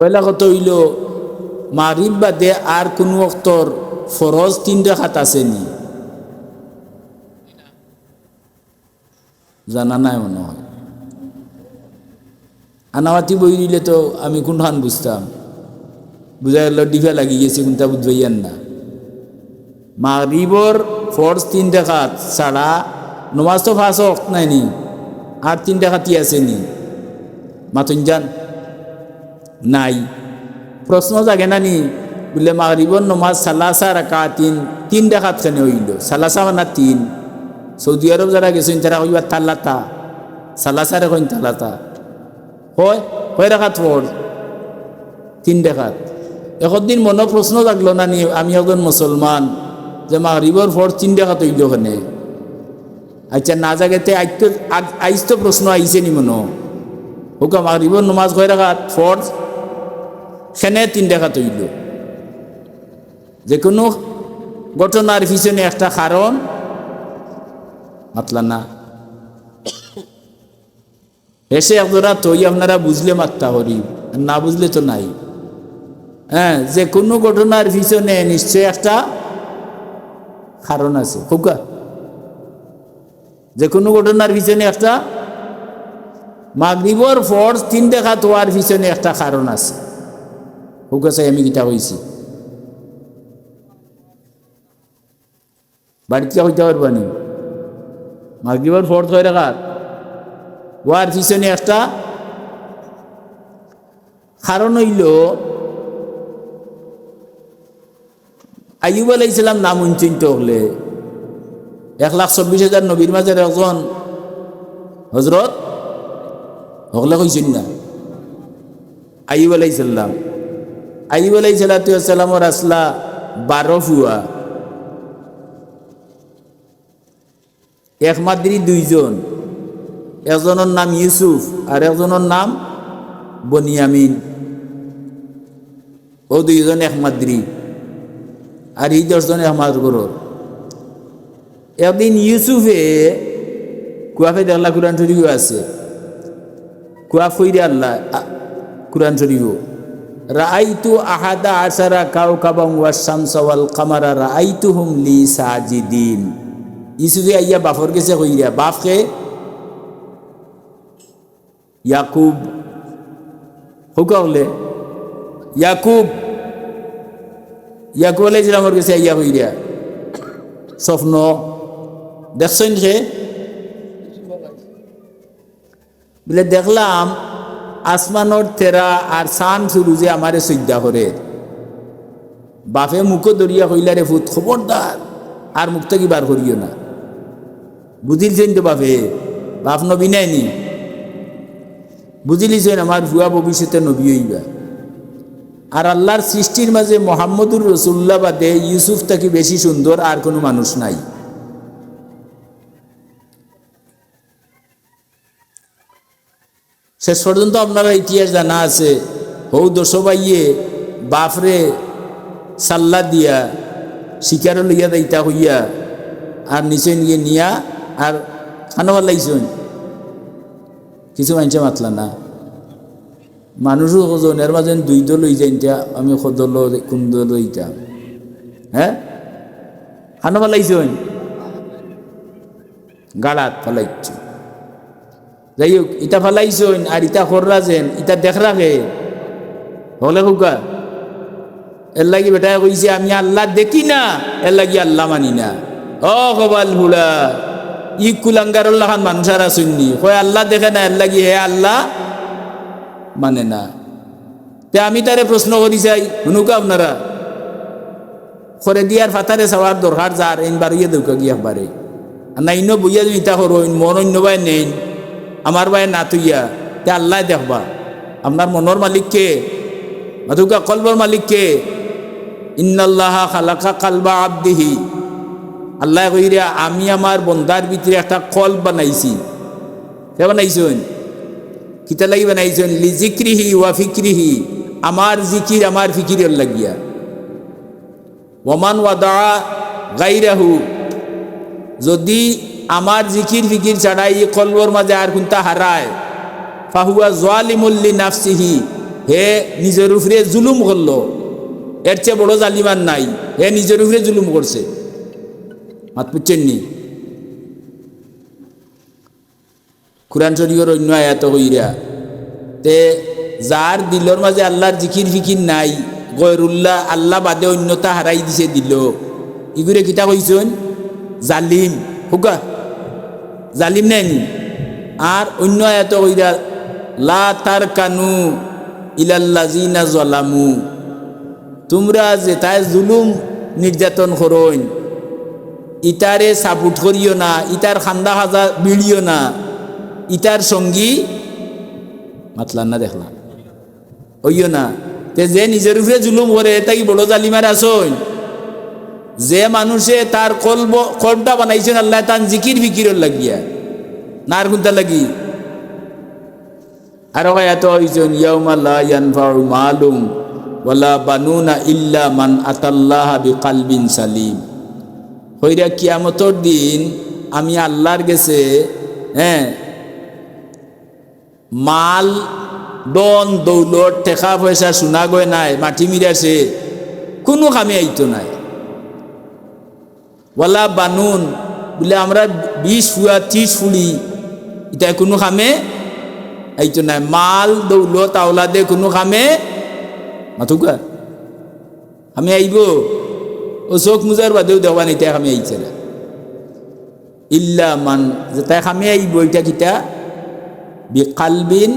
পয়লা কথা হইল মাগরিব বাদে আর কোনো ওয়াক্তর ফরজ 3 রাকাত আসেনি? জানা নাই মনে হয়। আনাওয়াতি বই দিলে তো আমি কোনখান বুঝতাম, বুঝা গেল ডিফা লাগি গেছে, কোনটা বুঝবাইয়ান না। মাগরিবর ফরজ 3 রাকাত ছাড়া নমাজ তো 5 ওয়াক্ত নাইনি, আর 3 রাকাতই আসেনি। মাতুন যান নাই, প্রশ্ন জাগে না নি বলে মাগরিবর নমাজ সালাসা রাকাতিন 3 রাকাত কেন হইল? সালাসা মানে 3। সৌদি আরব যারা গেছেন তারা কইবা তাল্লাতা, সালাসারে কইন তাল্লাতা হয়। কয় রাকাত ফরজ? 3 রাকাত। একদিন মনে প্রশ্ন জাগলো না নি, আমি একজন মুসলমান, যে মাগরিবর ফরজ 3 রাকাত হইল কেন? আচ্ছা না জাগেতে আইস তো প্রশ্ন আইসে নি মনো হুকা মাগরিবর নমাজ কয় রাকাত ফরজ সেনে 3 রাকাত হইল। যে কোনো ঘটনার পিছনে একটা কারণ মাতলা না এসে আপনারা তৈ আপনারা বুঝলে মাত্তা করি, না বুঝলে তো নাই। হ্যাঁ, যে কোনো ঘটনার পিছনে নিশ্চয় একটা কারণ আছে। হুকা যে কোনো ঘটনার পিছনে একটা, মাগরিবর ফরজ 3 রাকাত হওয়ার পিছনে একটা কারণ আছে। হুকা চাই আমি কিতা কইছি, বাড়িতে হইতে পারবানি? মাগরিবর ফরজ 6 রাকাত হওয়ার পিছনে একটা কারণ হইল আইয়ুব আলাইহিস সালাম নাম উঞ্চিত হলে 1,24,000 নবীর মাঝের একজন হজরত হকলে কইছেন না আইয়ুব আলাইহিস সালাম। আইয়ুব আলাইহিস সালামের আসলা 12 ফুয়া, এক মাদ্রি 2 জন, একজনের নাম ইউসুফ আর একজনের নাম বনিয়ামিন। ও 2 জন এক মাদ্রি, আর এই 10 জন এক মাদ্রর। একদিন ইউসুফে কুয়াফে দেখলা কোরআন শরীফ আছে, কুয়াফ কইরে আল্লাহ কোরআন শরীফ রাআইতু আহাদা আশারা কাওকাবান ওয়াশ শামসা ওয়াল কামারা রাআইতুহুম লি সাজিদিন। ইউসুফে আইয়া বাফর গেছে কইরা, বাপকে ইয়াকুব হুকা হলে ইয়াকুব আলাইহিস সালামের কাছে আইয়া কইরা স্বপ্ন দেখছেন সে বলে দেখলাম আসমানোর তেরা আর সান সুরুজে আমারে সজ্জা করে। বাপে মুখো দরিয়া কইলা রে ফুত খবরদার আর মুখ থেকে বার করিও না। বুঝিলছেন তো বাপে, বাপ নবী নাইনি, বুঝিলিছেন আমার ভুয়া ভবিষ্যতে নবী হইবা। আর আল্লাহর সৃষ্টির মাঝে মোহাম্মদুর রসুল্লাহ বাদে ইউসুফ থেকে বেশি সুন্দর আর কোনো মানুষ নাই। শেষ পর্যন্ত আপনারা ইতিহাস জানা আছে, হৌ দশবাইয়ে বাপরে সাল্লা দিয়া শিকারও লইয়া দাইতা হইয়া আর নিচে নিয়ে নিয়া আর খানোয়া লাইছেন। কিছু মানুষে মাতলা না, মানুষও জনের মাঝে 2 দল হয়ে যাইতা, আমি সদল কোন দল হইতাম। হ্যাঁ, খানো ফেলাইছেন, গাড়াত ফেলাইছ। যাই হোক, ইটা ফেলাইছেন আর ইটা খররা যেন ইটা দেখ রাখে হলে হুকা। এর লাগি বেটায় কইছে আমি আল্লাহ দেখি না, এর লাগি আল্লাহ মানি না। ও কবাল হুড়া, ই কুলাঙ্গারুল্লাহ খান মানুষার আসুননি কয় আল্লাহ দেখে না, এর লাগি হে আল্লাহ মানে না। তে আমি তারে প্রশ্ন করি চাই, শুনুকা আপনারা করে দিয়ার ফাতারে চাওয়ার দরকার যার এইবার ইয়ে দৌকা গিয়া পারে না, ইন্ন বইয়া তুমি ইতা করো মন অন্য বাই নেই আমার বাই না তুইয়া, তে আল্লাহ দেখবা আপনার মনের মালিককে, মাতুকা কলবর মালিককে। ইন্নাল্লাহা খালাকা কালবা আবদিহি, আল্লাহ কইরা আমি আমার বন্দার ভিতরে একটা কলব বানাইছি। কে বানাইছেন? কিতা লাগি বানাইছেন? লি জিক্রিহি ওয়া ফিক্রিহি, আমার জিকির আমার ফিকিরের লাগিয়া। ওমান ওয়াদা গাইরাহু, যদি আমার জিকির ফিকির ছাড়াই কলবর মাঝে আর কোনটা হারায়, ফাহুয়া জালিমুল লিনাফসিহি, হে নিজের উপরে জুলুম করলো, এর চেয়ে বড় জালিমান নাই, হে নিজের উপরে জুলুম করছে। মাত বুঝছেননি? কুরআন শরীফের অন্য আয়াত হইরা তে যার দিলর মাঝে আল্লাহর জিকির ফিকির নাই, গয়রুল্লাহ আল্লাহ বাদে অন্যতা হারাই দিছে দিল, ইগুরে কিতা কইছেন? জালিম। হুকা জালিম নাইনি? আর অন্য আয়াত হইরা লা তারকানু ইলাল্লাযিনা যালামু, তোমরা যে তাই জুলুম নির্যাতন করইন ইতারে সাপোর্ট করিও না, ইতার খান্দা খাজা বিড়িও না, ইতার সঙ্গী মাতলান না, দেখলাম ওইও না। তে যে নিজের উপরে জুলুম করে তাই বড় জালিমার আসন। যে মানুষে তার কলবটা বানাইছেন আল্লাহ তার জিকির ফিকির লাগিয়া না আর কোনটা লাগি। আরো এত হইছেন ইয়াউমা লা ইয়ানফাউ মালুম ওয়ালা বানুনা ইল্লা মান আতাল্লাহা বিকালবিন সালিম। হইরা কিয়ামতের দিন আমি আল্লাহর গেছে মাল ডন দৌলত টেকা পয়সা সোনা গয়নায় মাটি মিরাছে কোনো কামে আইতো নাই। ওয়ালা বানুন বলে আমরা 20 ফুয়া 30 ফুলি এটা কোনো কামে আইতো নাই। মাল দৌলত আওলাদে কোনো কামে মাথুকা আমি আইব ও চোখ মুজার বাদেও দেওয়া নাই তাই আমি আইছে না। ইল্লা মান তাই আমি আইব এটা কিতা বিকালবিন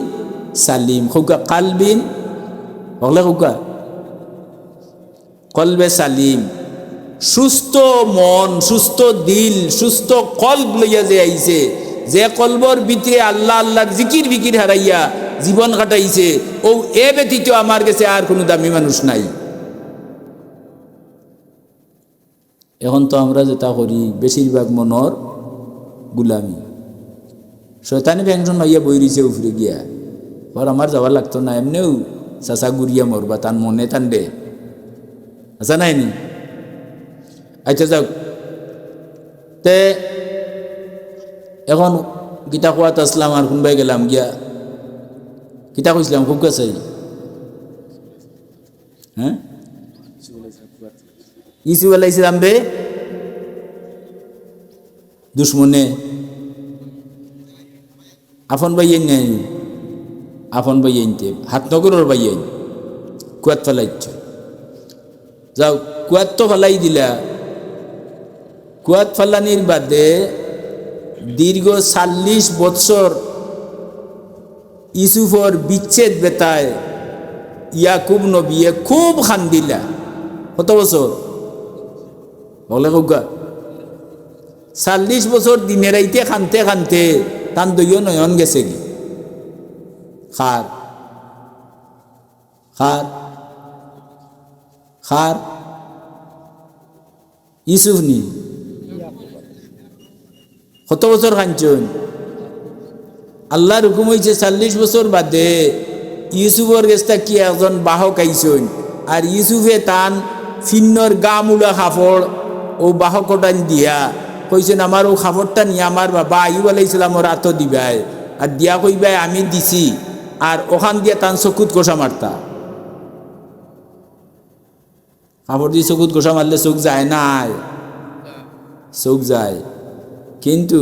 সালিম। খুকা কালবিন হলে খুকা কলবে সালিম, সুস্থ মন, সুস্থ দিল, সুস্থ কলব লইয়া যে আইছে, যে কলবর ভিতরে আল্লাহ আল্লাহর জিকির বিকির হারাইয়া জীবন কাটাইছে, ও এ ব্যতীত আমার কাছে আর কোনো দামি মানুষ নাই। এখন তো আমরা যেটা করি বেশিরভাগ মনর গুলামি, শয়তানি ফ্যাংশন হইয়া বই রইছে উফরে গিয়া, আর আমার যাওয়ার লাগতো না, এমনিও চাচা গুড়িয়া মরবা তান মনে টান দে আচ্ছা নাইনি। আচ্ছা যাক, তে এখন গীতা কোয়াত আসলাম আর কোনবাই গেলাম গিয়া কিতা কইছিলাম খুব কাছে হ্যাঁ ইসু আলাইছিলাম রে দুশ্মনে আফন বাইয়েন নাই, আফন বাইয়েনতে হাত নগরের বাইয়েন কুয়াত ফেলাইছ যাও, কুয়াত তো ফেলাই দিলা। কুয়াত ফেলানির বাদে দীর্ঘ 40 বৎসর ইউসুফর বিচ্ছেদ বেতায় ইয়াকুব নবিয়ে খুব খান্দিলা। কত বছর বলে কৌকা 40 বছর দিনে রাইতে খানতে খানতে তান দইও নয়ন গেছে কি খার খার খার ইউসুফ নি কত বছর খানছন? আল্লাহর হুকুম হয়েছে 40 বছর বাদে ইউসুফর গেছটা কি একজন বাহক আইসন, আর ইউসুফে তান ফিন্নর গা মুলা কাপড় ও বাহকটান দিয়া কইছেন আমার ও কাপড়টা নিয়ে আমার বাবা আইয়ুব আলাইহিস সালামর হাত দিবাই, আর দিয়া কইবাই আমি দিছি, আর ওখান দিয়া তান চকুত কষা মারতা। কাপড় দিয়ে চকুত কষা মারলে চোখ যায় না, চোখ যায়, কিন্তু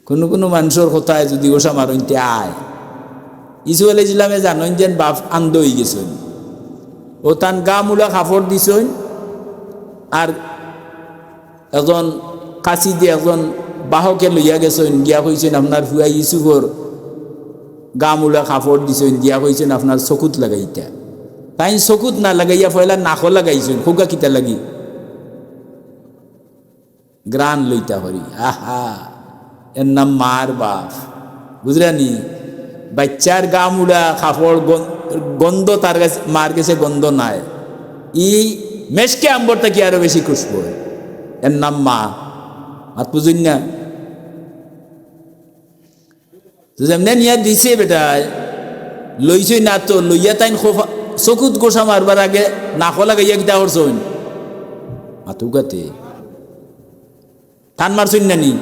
কোনো কোনো মানুষের কথায় যদি গোসা মারইতে আয়। ইসুফ আলাইহিস সালামে জানেন যেন বাপ আন্দ হয়ে গেছেন, ও তান গা মূলা কাপড় দিছেন, আর একজন কাশি দিয়ে একজন বাহকে লইয়া গেছেন, গিয়া কইছেন আপনার ফুয়া ইউসুফর গা মূলা কাপড় দিছেন, দিয়া কইছেন আপনার চকুত লাগাইতা। তাই চকুত না লাগাইয়া পয়লা নাক লাগাইছেন, খোকা কিতা লাগি গ্রান লইতা হরি। আহা, এর নাম মার বাপ, বুঝলেনি? বাচ্চার গা মুড়া কাপড় গন্ধ তার কাছে, মার কাছে গন্ধ নাই, ই মেশকে আম্বরটা কি আরো বেশি খুশব, এর নাম মা। আর বুঝুন না যেমন নিয়া দিছে বেটায় লইছই না তো লইয়া তাই চকুত গোসা মারবার আগে নাক লাগাইয়া কিতা করছইন মাতুকাতে টান মারছইন নানি,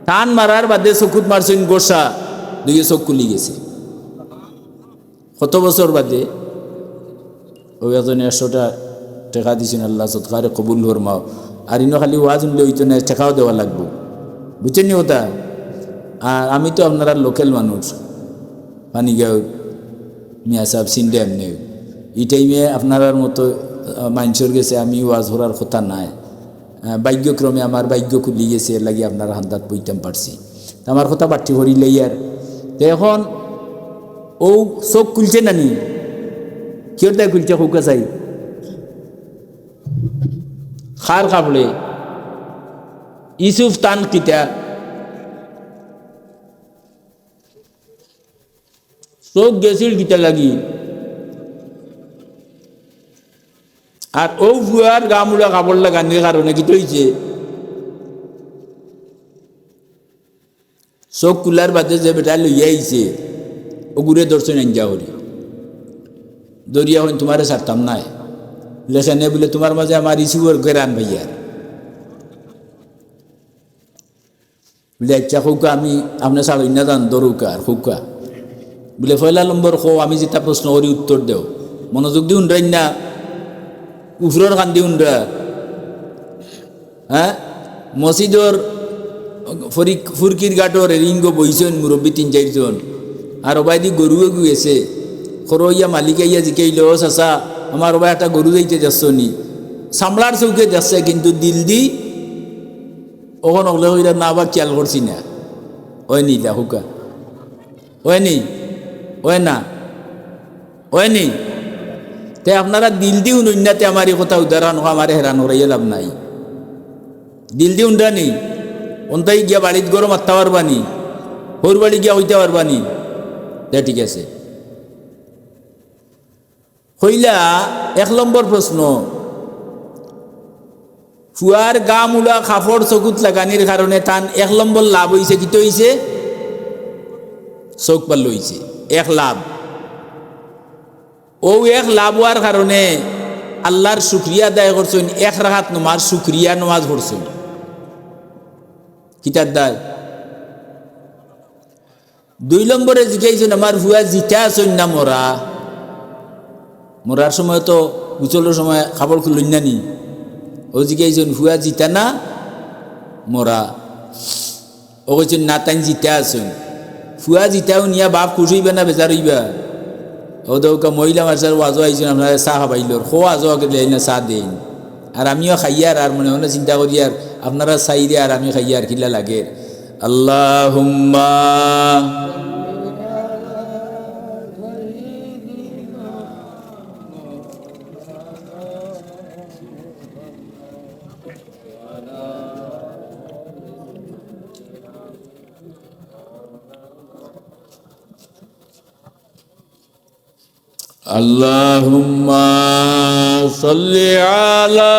টান মারার বাদে চকুত মারছইন গোসা, দুইয়ে চোখ খুলি গেছে। কত বছর বাদে ওই এজনে 100টা টাকা দিছেন আল্লাহ সৎকারে কবুল ফরমাও। আর ইনো খালি ওয়াজ শুনলে ওইতো না, টাকাও দেওয়া লাগবো, বুঝছেন নি কথা। আর আমি তো আপনারা লোকাল মানুষ, পানিগাঁও মিয়া সাহেব সিন্ডে এমনি এই টাইমে আপনার মতো মানুষের গেছে আমি ওয়াজ করার কথা নাই। ভাগ্যক্রমে আমার ভাগ্য খুলি গেছে, এর লাগে আপনারা হান্দাত বইতাম পারছি। আমার কথা পাঠ্য করিলেই আর তো এখন ও চোখ খুলছে নানি, কিয়র তাই খুলছে খুকা চাই খার কাপড়ে ইসুফ তান কিতা চোখ গেছিল কিতা লাগি। আর ও ফুয়ার গামুড়া কাপড় লাগানোর কারণে কি হয়েছে, চোখ কুলার বাদে যে বেটা লইয়া আইছে ও ঘুরে দর্শন আঞ্জা করি দরিয়া হইন তোমারে ছাড়তাম নাই লেখানে বলে তোমার মাঝে আমার ইসুর গেরান ভাইয়ার বলে আচ্ছা খৌকা আমি আপনার ছাড়ই না জান দরুকা আর খৌকা বলে পয়লা নম্বর খো আমি যেটা প্রশ্ন করি উত্তর দেও, মনোযোগ দি উন্ডাই না উফরর কান্দি উন্ডা। হ্যাঁ মসজিদর ফুরকির গাটর রিঙ্গ বইছেন মুরব্বী 3-4 আর ওবাই দি গরুয়ে গুয়েছে খরইয়া মালিকে ইয়া জিকাইল চাচা আমার ওবাই একটা গরু যাইতে যাচ্ছ নি, সামলার চৌকে যাচ্ছে কিন্তু দিল দি ওখান ওগুলো ওইরা না বা খেয়াল করছি না। ওই নি দা হুকা ওই নি ওই না ওই নি তে আপনারা দিল দি উন্নতে আমার এই কথা উদাহরণ আমার হেরান হরাইয়া লাভ নাই। দিল দি উন্ডানি অন্তাই গিয়া বাড়িত গরম মারতে পারবানি, হোর বাড়ি গিয়া হইতে পারবানি, ঠিক আছে। হইলা 1 নম্বর প্রশ্ন, ফুয়ার গা মূলা কাপড় চকুত লাগানির কারণে তান 1 নম্বর লাভ হয়েছে, কি হয়েছে চোখ পাল্ল হয়েছে 1 লাভ। ও 1 লাভ হওয়ার কারণে আল্লাহর শুক্রিয়া আদায় করছেন, 1 রাকাত নমাজ শুক্রিয়া নমাজ পড়ছেন। কিতার দায় 2 নম্বরে জিজ্ঞাসেন আমার ভুয়া জিতা আছেন না মরা, মরার সময় তো গুচলের সময় খাবার খুললেন না নি, ও জিজ্ঞাসেন ভুয়া জিতা না মরা, ও কইছেন না তাই জিতা আছেন। ফুয়া জিতাও নিয়া বাপ খুশি হইবা না বেজার হইবা। ও দৌকা মহিলা মাসার ওয়াজও আইছেন আপনারা চাহ খাবাইলর খো আজও আগে না চাহ দেন আর আমিও খাইয়ার আর মনে মনে চিন্তা করি আর আপনারা চাইরে আর আমি খাইয়ার কিলা লাগে। আল্লাহুম্মা আল্লাহুম্মা সাল্লি আলা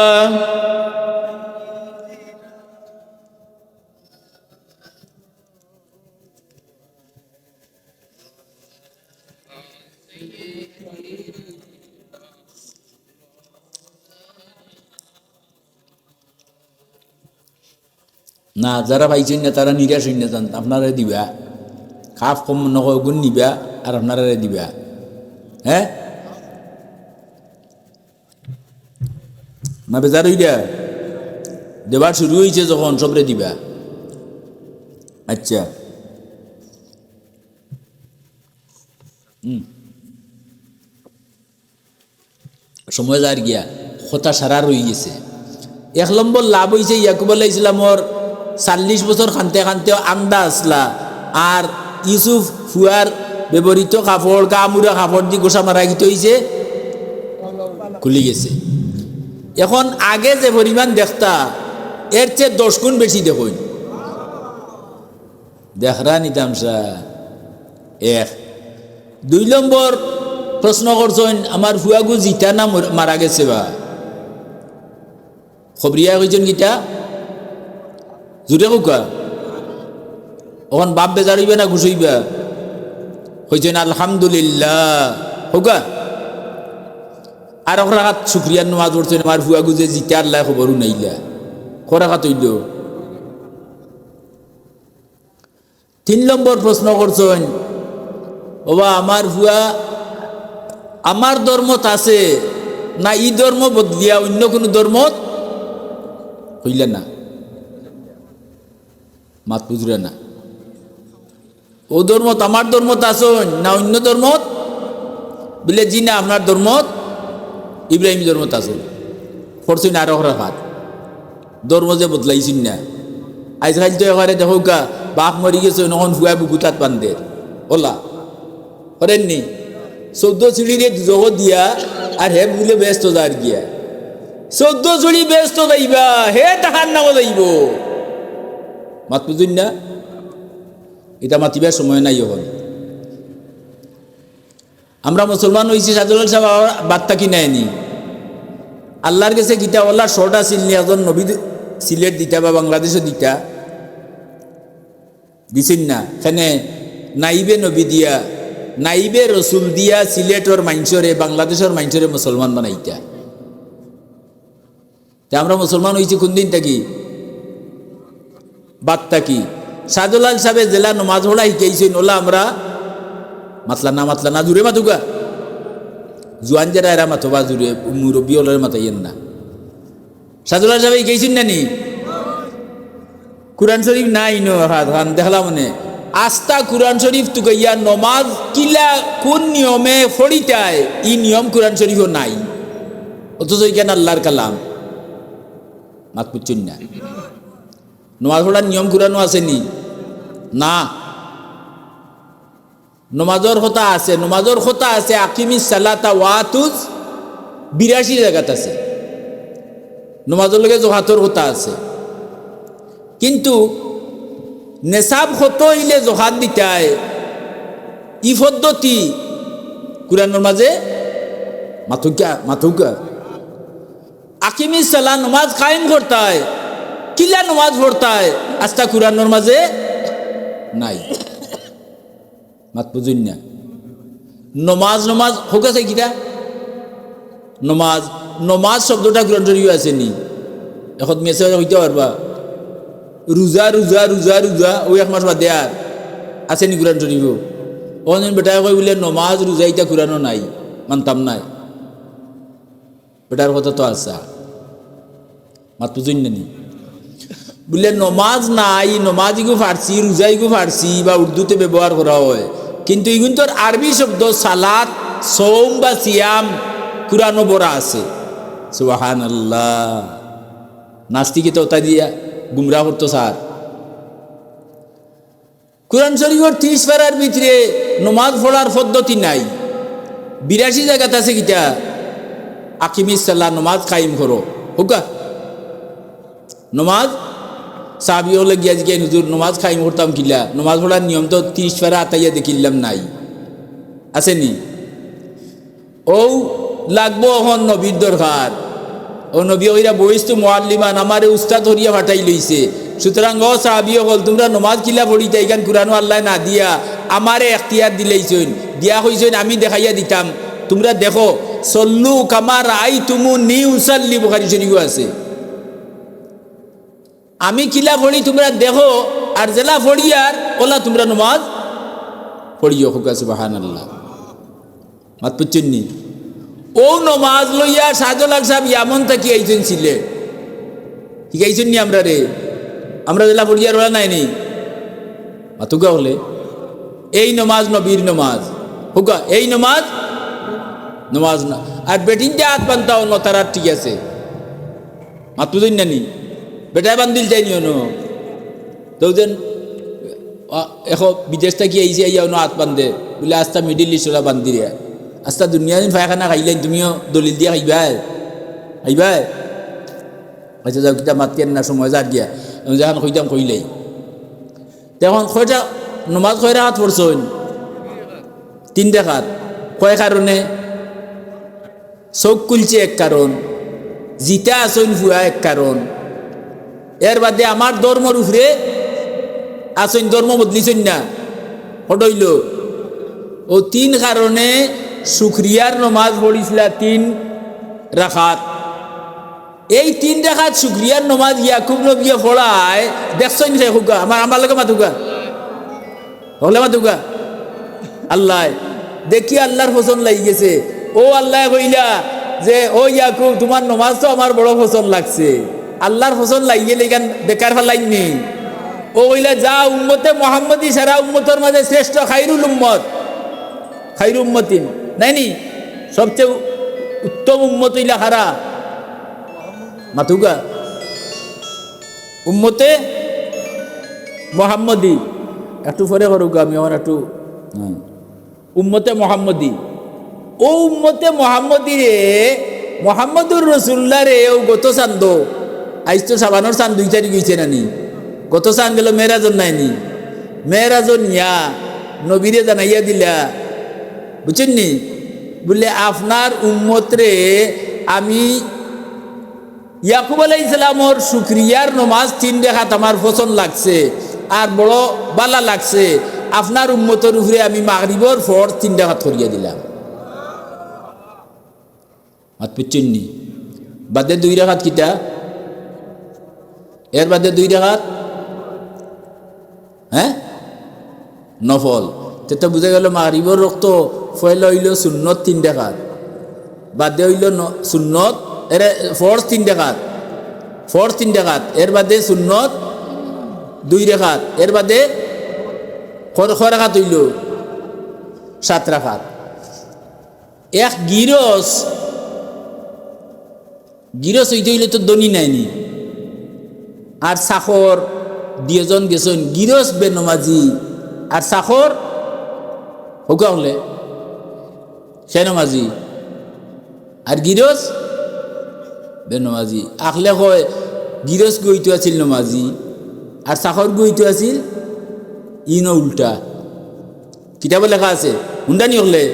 না যারা পাইছেন না তারা নিরাশ হইন না জান, আপনারা দিবা খাপ কম নকয় গুণ নিবা আর আপনারা দিবা। হ্যাঁ না বেজার হইয়া দেবার শুরু হয়েছে যখন সবরে দিবা। আচ্ছা সময় যার গিয়া কথা সারা রয়ে গেছে। 1 নম্বর লাভ হয়েছে ইয়াকুব আলাইহিস সালামর 40 বছর খানতে খানতেও আন্দা আসলা আর ইউসুফ ফুয়ার ব্যবহৃত কাপড় কামুরা কাপড় দিয়ে গোসা মারা গিতে হয়েছে খুলি গেছে। এখন আগে যে পরিমাণ দেখতা এর চেয়ে 10 গুণ বেশি দেখুন দেখরা নিতামসা। 1 2 নম্বর প্রশ্ন করছেন আমার ফুয়াগু জিতা না মারা গেছে বা খবরিয়া কইছেন গীতা জুড়ে কোকা ওখান বাপ বেজার হইবে না ঘুষ হইবা হইছেন আলহামদুলিল্লাহ হোকা। আর রাখাত শুক্রিয়ার নামাজ পড়ছেন আমার ফুয়াগু যে জিতা আল্লাহ খবরও নাইলা খরাখাত হইল। 3 নম্বর প্রশ্ন করছেন বাবা আমার ফুয়া আমার ধর্মত আছে না ই ধর্ম বদলিয়া অন্য কোনো ধর্মত হইলে না, মাত বুঝলে না। ও ধর্মত আমার ধর্মত আসন না অন্য ধর্মত, বলে জি না আপনার ধর্মত ইব্রাহিম ধর্মত আসন পড়ছুন আরো রাখাত ধর্ম যে বদলাইছেন না। আজকাল তো এবারে দেখো গা বাপ মরি গেছে নখন ফুয়া বুকুতাত বান্ধে ওলা করেননি 14 সিঁড়িরে জগৎ দিয়া আর হে বুঝলে ব্যস্ত যার গিয়া 14 সিঁড়ি ব্যস্ত যাইবা হে টাকার নামও যাইব, মাত বুঝুন না। এটা মাতিবার সময় নাই এখন। আমরা মুসলমান হয়েছি সাজুল সাহেব বার্তা কি নেয়নি আল্লাহর কাছে গীতা আল্লাহ শর্ট আসিল নি একজন নবী সিলেট দিতা বা বাংলাদেশও দিতা দিছেন না, এখানে নাইবে নবী দিয়া নাইবে রসুল দিয়া সিলেটর মাইনসরে বাংলাদেশের মাইনসরে মুসলমান বানাইতা। তা আমরা মুসলমান হয়েছি কোন দিন থাকি বার্তা কি সাজুলাল সাহেব জেলা নমাজ পড়া শিখাইছেন ওলা আমরা মাতলা না জুড়ে মাতুকা জুয়ান যারা এরা মাথবা জুড়ে মুরব্বী ওলার মাতাইয়েন না। সাজুলাল সাহেব শিখাইছেন না নি কুরআন শরীফ নাই নান দেখলা মানে আস্থা কুরআন শরীফ তুকাইয়া নমাজ কিলা কোন নিয়মে ফড়িতায় ই নিয়ম কুরআন শরীফও নাই, অথচ এখানে আল্লাহর কালাম মাত বুঝছেন না। নমাজ পড়ার নিয়ম কুরআনও আসেনি না, নমাজর কথা আছে, নমাজর কথা আছে আকিমিস সালাতা ওয়াতুজ 82 জায়গাত আছে, নমাজের লগে জোহাতর কথা আছে, কিন্তু নেশাব হত হইলে জোহাত দিতায় ই পদ্ধতি কুরআনের মাঝে মাথুকা আকিমিস সালাত নমাজ কায়েম করতায় কিলা নমাজ পড়তায় আস্থা কুরআনের মাঝে নাই, মাত বুঝুন না। নমাজ হোক আছে কিটা নমাজ শব্দটা কুরআন শরীফে আছে নি এখন মেসেজ হইতে পারবা রোজা ওই এক মাস বাদ দেয়ার আছে নি কুরআন শরীফও অনেক বেটায় কই বলে নমাজ রোজা ইটা কুরআনও নাই মানতাম নাই, বেটার কথা তো আছে মাত বুঝুন না নি বলে নমাজ নাই, নমাজিগু ফার্সি রোজাইগু ফার্সি বা উর্দুতে ব্যবহার করা হয়, কিন্তু এগুন তোর আরবি শব্দ সালাত সৌম বা সিয়াম কুরআনও বড়া আছে। সুবহানাল্লাহ, নাস্তিকে তো ওটা দিয়া গুমরা করতো স্যার। কুরআন শরীফের 30 পারার ভিতরে নমাজ পড়ার পদ্ধতি নাই, 82 জায়গাতে আছে কিটা আকিমিস সালাত নমাজ কায়েম করো হুকা নমাজ সাহাবী হলে গিয়া গিয়ে হুজুর নমাজ কায়েম করতাম কিলা, নমাজ পড়ার নিয়ম তো 30 পারা আতাইয়া দেখিলাম নাই, আসেনি ও লাগবো এখন নবীর দরকার, ও নবী ওইরা বইস তো মুআল্লিমান আমারে উস্তাদ হরিয়া ফাটাই লইছে, সুতরাং ও সাহাবী হল তোমরা নমাজ কিলা পড়িতা এখান কুরআনও আল্লাহ না দিয়া আমারে এখতিয়ার দিলেইছেন, দিয়া হইছেন আমি দেখাইয়া দিতাম, তোমরা দেখো সল্লু কামা রাআইতুমুনি উসাল্লি বুখারী শরীফে আছে, আমি কিলা পড়ি তোমরা দেখো আর জেলা পড়িয়ার ওলা তোমরা নমাজ পড়িও হুকা সুবহানাল্লাহ, মাত বুঝছেন নি। ও নমাজ লইয়া সাজলাল সাহেব এমন থাকি আইছেন ছিলে শিখাইছেন নি আমরা রে, আমরা জেলা পড়িয়ার ওলা নাই নি মাতুকা হলে এই নমাজ নবীর নমাজ হুকা এই নমাজ না, আর বেটিনটা হাত বান্ধাও ন তারা ঠিক আছে মাত বুঝেন না নি বেটায় বান্ধিল যাই নিও নো তো যেন এখন বিদেশ থেকে আইসি আইয়া অন্য হাত বান্ধে বলে আস্তা মিডিল ইস্টরা বান্ধি রে আস্তা দুনিয়া দিন ফায়খানা খাইলেন তুমিও দলিল দিয়া খাইবাই আচ্ছা যাও কিতা মাতিয়েন না সময় যার গিয়া আমি যখন কইতাম কইলেই তখন কয়টা নমাজ কয় রাখাত পড়ছইন 3 রাখাত কয় কারণে চোখ কুলছে এক কারণ, জিতা আসইন ভুয়া এক কারণ, এর বাদে আমার ধর্মর উপরে আসইন ধর্ম বদলিছেন না হটইল ও 3 কারণে শুকরিয়ার নমাজ পড়িছিলা 3 রাখাত, এই 3 রাখাত শুকরিয়ার নমাজ ইয়াকুব নবী পড়ায় দেখছইন রে হুকা আমার লগে মাতুকা হলে মাতুকা আল্লাহ দেখি আল্লাহর পছন্দ লাগি গেছে ও আল্লাহ কইলা যে ও ইয়াকুব তোমার নমাজ তো আমার বড় পছন্দ লাগছে, আল্লাহর পছন্দ লাগিয়ে লেগান বেকার ফেলাইনি। ও কইলা যা উম্মতে মোহাম্মদী সারা উম্মতের মাঝে শ্রেষ্ঠ খাইরুল উম্মত, খাইরু উম্মতিন নাইনি, সবচেয়ে উত্তম উম্মত হইলা খারা মাতুগা উম্মতে মোহাম্মদী। একটু পরে করুক আমি আমার একটু উম্মতে মোহাম্মদী। ও উম্মতে মোহাম্মদী রে মোহাম্মদুর রসুল্লাহ রে ও গত চান্দ আইস তো সাবানোর চান 2 তারিখ গেছে নানি, গত চান গেল মেয়েরাজন নাইনি, মেয়েরাজন ইয়া নবীরে জানাইয়া দিলা বুঝছেন নি, বললে আপনার উম্মত রে আমি ইয়াকুব আলাইহিস সালামর শুকরিয়ার নমাজ 3 রাকাত আমার পছন্দ লাগছে আর বড় বালা লাগছে, আপনার উম্মতের উপরে আমি মাগরিবর পর 3 রাকাত করিয়া দিলাম। হাত বুঝছেন নি, বাদে 2 রাকাত কিটা, এর বাদে 2 রাকাত হ্যাঁ নফল। তো বুঝা গেল মাগরিবর রক্ত ফয়লা হইল সুন্নত 3 রাকাত, বাদে হইল সুন্নত এর ফরজ 3 রাকাত, ফরজ 3 রাকাত, এর বাদে সুন্নত 2 রাকাত, এর বাদে কয় রাকাত হইল 7 রাকাত। এক গিরস হইতে হইলে তো দনি নাইনি, আর সাখর 2 জন গেছেন, গিরস বেনমাজি আর সাখর হোকা হলে সে নমাজি আর গিরস বেনমাজি। আখলে কয় গিরস গইতো আছিল নমাজি আর সাখর গইতো আছিল ইনো উল্টা। কিতাবে লেখা আছে হুন্ডানি হলে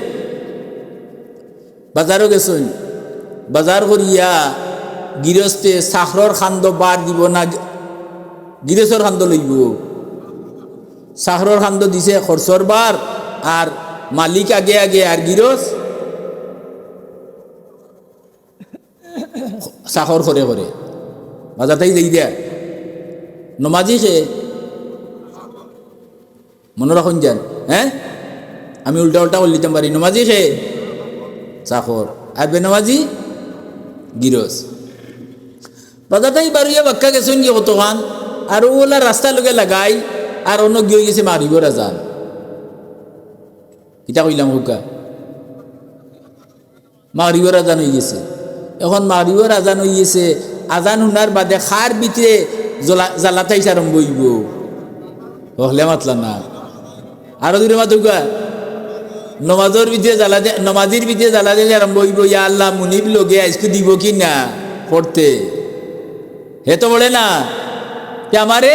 বাজারও গেছেন, বাজার করিয়া গিরস্তে সাখরর খান্দ বার দিব না গিরসর খান্দ লইব, সাখরর খান্দ দিছে খরচর বার আর মালিক আগে আগে আর গিরস সাখর করে করে বাজারটাই যাই দেয়া নমাজি খে মনে রাখুন যান। হ্যাঁ আমি উল্টা উল্টা করে লিতাম পারি, নমাজি খে সাখর আর বেনমাজি গিরস। বাজারটাই বাড়িয়া বাক্কা গেছেন গিয়ে কতখান আর ওলা রাস্তা লগে লাগাই আর অন্য গিয়ে গেছে মারিবর আজান। কিতা কইলাম হুকা মাগরিবর আজান হয়ে গেছে। এখন মাগরিবর আজান হয়ে গেছে, আজান শুনার বাদে খার ভিতরে জ্বালাতাইছে আরম্ভ হইব, হলে মাতলা না আরো দূরে মাতুকা নমাজের ভিতরে নমাজির ভিতরে জ্বালাতে আরম্ভ হইব, ইয়া আল্লাহ মুনিব লগে আজকে দিব কি না পড়তে, হে তো বলে না আমারে।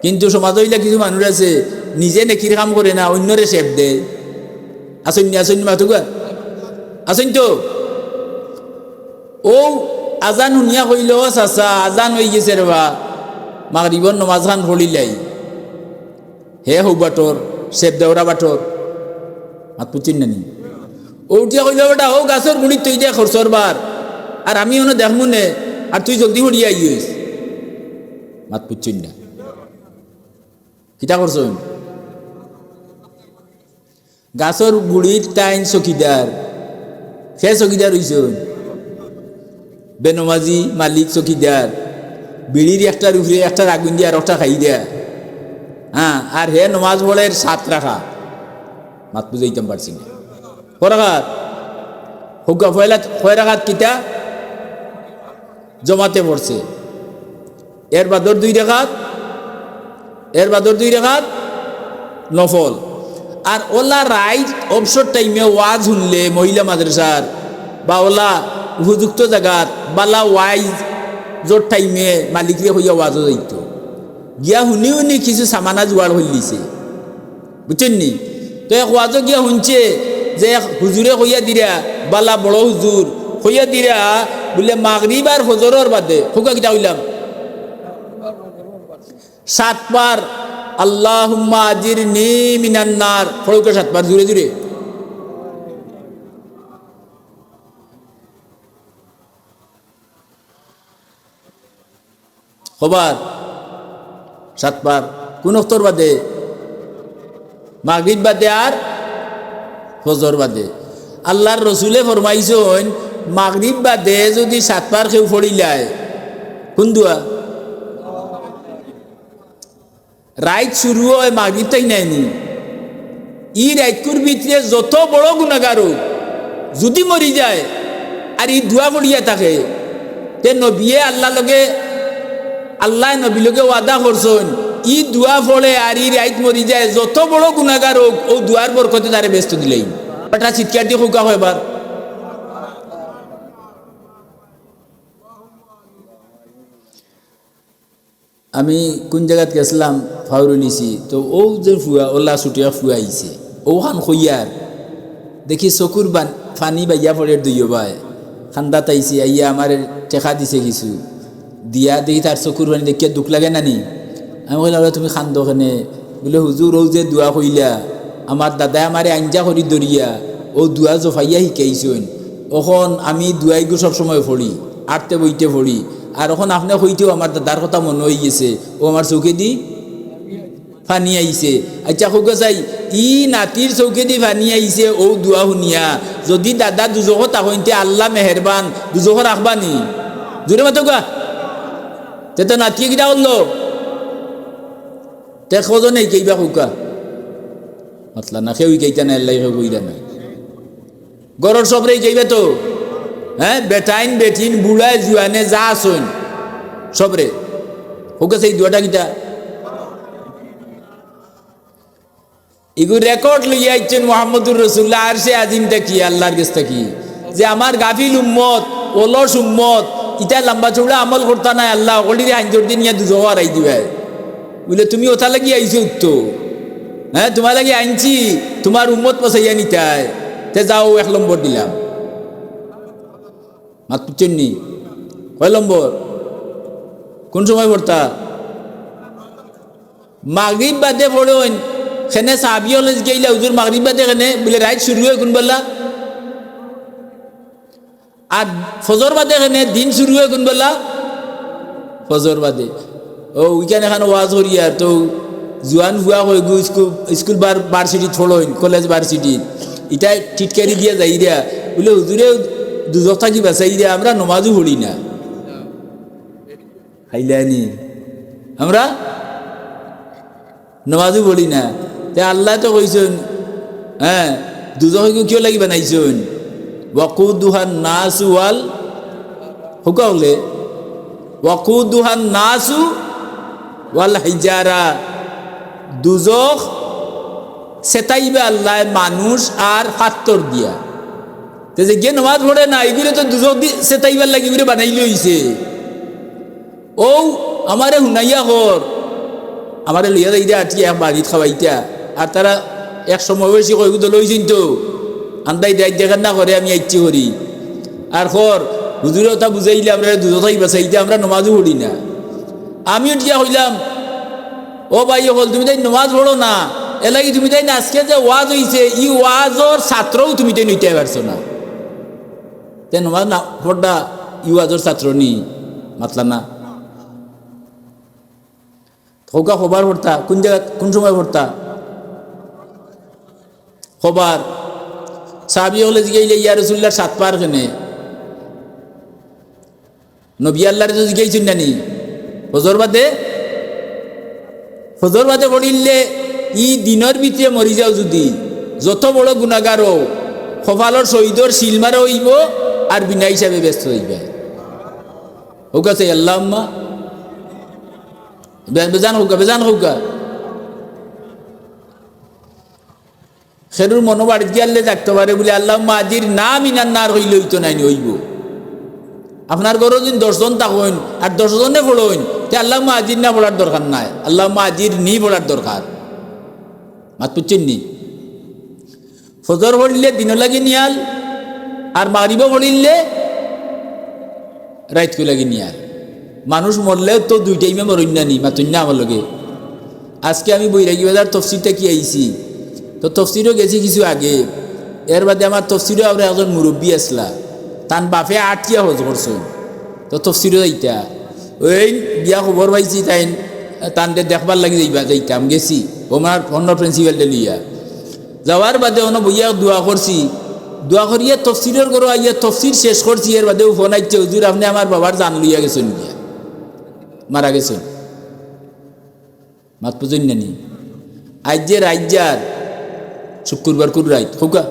কিন্তু সমাজ হইলে কিছু মানুষ আছে নিজে নেকির কাম করে না, অন্যরে শেপ দেয়। আসেননি আসেননি মাতুকা আসেন তো। ও আজান শুনিয়া কইল চাচা আজান হয়ে গেছে রে বা মাগরিবর নমাজ খান পড়িলাই, হে হৌ বাটর শেপ দেওরা বাটর মাত পুচিন নানি। ও উঠিয়া কইল বেটা হৌ গাছের গুড়ির তুই দিয়া খরচর বার আর আমি ওনে দেখমু নে আর তুই জলদি হরিয়া আইস মাত পুচিন না। কিতা করছ গাছর গুড়ির টাইন চকিদার, সে চকিদার হইছ বেনমাজি মালিক চকিদার, বিড়ির একটার উপরে একটা আগুন দিয়া আর একটা খাই দেয়া। হ্যাঁ আর হে নমাজ বলের 7 রাখা মাত বুঝাইতাম পারছি না। করাঘাত হুকা ফয়লা কয় রাখাত কিতা জমাতে পড়ছে, এর বাদর 2 রাখাত, এর বাদর 2 রাখাত নফল। আর ওলা রাইট অবসর টাইমে ওয়াজ শুনলে মহিলা মাদ্রাসার বা ওলা উপযুক্ত জায়গাত বালা ওয়াইজ জোর টাইমে মালিকরে হইয়া ওয়াজও যাইত গিয়া শুনি শুনি কিছু সামানা জোগাড় হইলিছে বুঝছেন নি। তো এক ওয়াজও গিয়া শুনছে যে হুজুরে হইয়া দিরা বালা বড় হুজুর হইয়া দিরা বলে মাগরিব আর ফজরের বাদে হুকা কিটা হইলাম 7 বার আল্লাহুম্মা আজিরনি মিনান নার পড়ুকে 7 বার জুড়ে জুড়ে। খবর 7 বার কোন অক্তর বাদে মাগরিব বাদে আর ফজর বাদে। আল্লাহর রসুলে ফরমাইছেন মাগরিব বাদে যদি 7 বার কেউ পড়িলায় কোন দোয়া রাইত শুরু হয় মাগরিব তাই নাইনি ই রাইতকুর ভিতরে যত বড় গুনাহগার হোক যদি মরি যায় আর ই দোয়া পড়িয়া থাকে তে নবিয়ে আল্লাহ নবী লোকে ওয়াদা করছেন ই দোয়া পড়ে আর ই রাইত মরি যায় যত বড় গুনাহগার হোক ও দোয়ার বরকতে তারে ব্যস্ত দিলেই এটা চিৎকার দিয়ে হুকা হয় এবার আমি কোন জায়গাত গেছিলাম ফাউরু নিছি তো ও যে ফুয়া ওলা ছুটিয়া ফুয়া আইছে ওখান খইয়ার দেখি চকুর ফানি বাইয়া পড়ে দুইও বাই খান্দাত আইছে আইয়া আমার টেকা দিছে কিছু দিয়া দেখি তার চকুর ফানি দেখিয়া দুঃখ লাগে নানি আমি বললাম তুমি খান্দ কেনে বলে হুজুর ও যে দোয়া কইলা আমার দাদাই আমারে আঞ্জা করি দরিয়া ও দোয়া জফাইয়া শিকাইছেন ওখন আমি দোয়াইগু সবসময় পড়ি আটতে বইতে পড়ি আর এখন আপনি হইতেও আমার দাদার কথা মনে হয়ে গেছে ও আমার চৌকে দি ফানি আইছে আচ্ছা হোক চাই ই নাতির চৌকে দি ফানি আইছে ও দোয়া শুনিয়া যদি দাদা দুজক তাহইতে আল্লাহ মেহেরবান দুজক রাখবানি জোরে মাতো গা তে তো নাতিয়ে কিটা করলো তে খোঁজো নেই কেইবা হুকা মাতলা না কেউ কেইটা নাই আল্লাহ কেউ কইরা নাই গরর সবরে কেইবা তো হ্যাঁ বেটাইন বেটিন বুড়ায় জুয়ানে যা আসুন সবরে ওকে সেই দুয়াটা কিটা এগুলো রেকর্ড লইয়া আইছেন মোহাম্মদুর রসুল্লাহ আর সে আজিমটা কি আল্লাহর কাছে কি যে আমার গাফিল উম্মত অলস উম্মত ইটা লম্বা চৌড়া আমল করতা নাই আল্লাহ অলিরে আইনজোর দিন ইয়া দুজো আড়াই দিবে বলে তুমি ওটা লাগি আইছো তো হ্যাঁ তোমার লাগি আইনছি তোমার উম্মত পচাইয়া নিতাই তে যাও 1 নম্বর দিলাম মাত পুচ্ছেননি কয় নম্বর কোন সময় পড়তা মাগরিব বাদে পড়েন সেনে সাহাবিয়লে গেইলা হুজুর মাগরিব বাদে কেনে বলে রাইত শুরু হয় কোন বেলা আর ফজর বাদে কেনে দিন শুরু হয় কোন বেলা ফজর বাদে ও ওইখানে এখানে ওয়াজ করিয়ার তো জোয়ান ভুয়া হয়ে গু স্কুল ভার্সিটি থোড়ইন কলেজ ভার্সিটি এটা টিটকারি দিয়া যাই রিয়া বলে হুজুরে দুজক থাকি বাঁচাই রিয়া আমরা নমাজও পড়ি না হাইলানি আমরা নমাজও পড়ি না তে আল্লাহ তো কইছেন হ্যাঁ দুজক কিয় লাগি বানাইছেন ওয়াকুদুহান নাসু ওয়াল হুকা হলে ওয়াকুদুহান নাসু ওয়াল হিজারা দুজক সেটাইবে আল্লাহ মানুষ আর পাত্তর দিয়া তে যে গে নমাজ পড়ে না এগুলো তো দুজক সেটাইবার লাগি করে বানাইলে হইছে ও আমারে হুনাইয়া হর আমারে লইয়া যাই দিয়া আটকি এক বাড়িত খাওয়াইতা আর তারা এক সময় বেশি কয়েক তো লইছেন তো আন্দাই দেখান না করে আমি ইচ্ছে করি আর খর হুজুরে ওটা বুঝাইলে আমরা দুজোটাই বাঁচাইতে আমরা নমাজও পড়ি না আমিও টিয়া হইলাম ও ভাই হল তুমি তাই নমাজ পড়ো না এলাকি তুমি তাই না আজকে যে ওয়াজ হইছে ই ওয়াজর ছাত্রও তুমি তাই নিতে পারছো না তে নমাজ না পড়া ই ওয়াজর ছাত্র নি মাতলা না হোকা খবর পড়তা কোন জায়গা কোন সময় পড়তা খবর সাহাবি হলে জিগাইলে ইয়া রাসূলুল্লাহ 7 বার কেনে নবী আল্লাহর যদি জিগাইছেন নানি ফজর বাদে পড়িলে ই দিনের ভিতরে মরি যাও যদি যত বড় গুনাহগার হও কপালর শহীদর শিলমারা হইব আর বিনা হিসাবে ব্যস্ত হইবে হোক আছে আল্লাহুম্মা বেজান হোক সেরুর মনোবাড়ি গিয়ালে থাকতে পারে বলে আল্লাহুম্মা আজির নাম ইনান্নার হইলে হইতো নাই হইব আপনার ঘরে যদি 10 জন থাকেন আর 10 জনে পড়েন তে আল্লাহুম্মা আজির না পড়ার দরকার নাই আল্লাহুম্মা আজির নি পড়ার দরকার মাত পুচ্ছেন নি ফজর পড়লে দিন লাগি নিয়াল আর মাগরিব পড়িলে রাইত লাগি নিয়াল মানুষ মরলেও তো 2 টাইমে মরইন না নি মাতুন না আমার লগে আজকে আমি বৈরাগী বাজার তফসিরটা কি আইছি তো তফসিরও গেছি কিছু আগে এর বাদে আমার তফসিরও আমরা একজন মুরব্বী আসলা তান বাপে 8 টিয়া হজ করছো তো তফসিরও যাইতা ওই বিয়া খবর পাইছি তাই তানতে দেখবার লাগি যাইতাম গেছি আমার অন্য প্রিন্সিপালটা লিয়া যাওয়ার বাদে অন্য বইয়া দোয়া করছি দোয়া করিয়া তফসিরের করো আইয়া তফসির শেষ করছি, এর বাদেও ফোন আইছে, হুজুর আপনি আমার বাবার জান লইয়া গেছেন, গিয়া মারা গেছেন। মাত পুজুন নানি আইজের আইজার শুক্রবার কুর রাইত খোকা,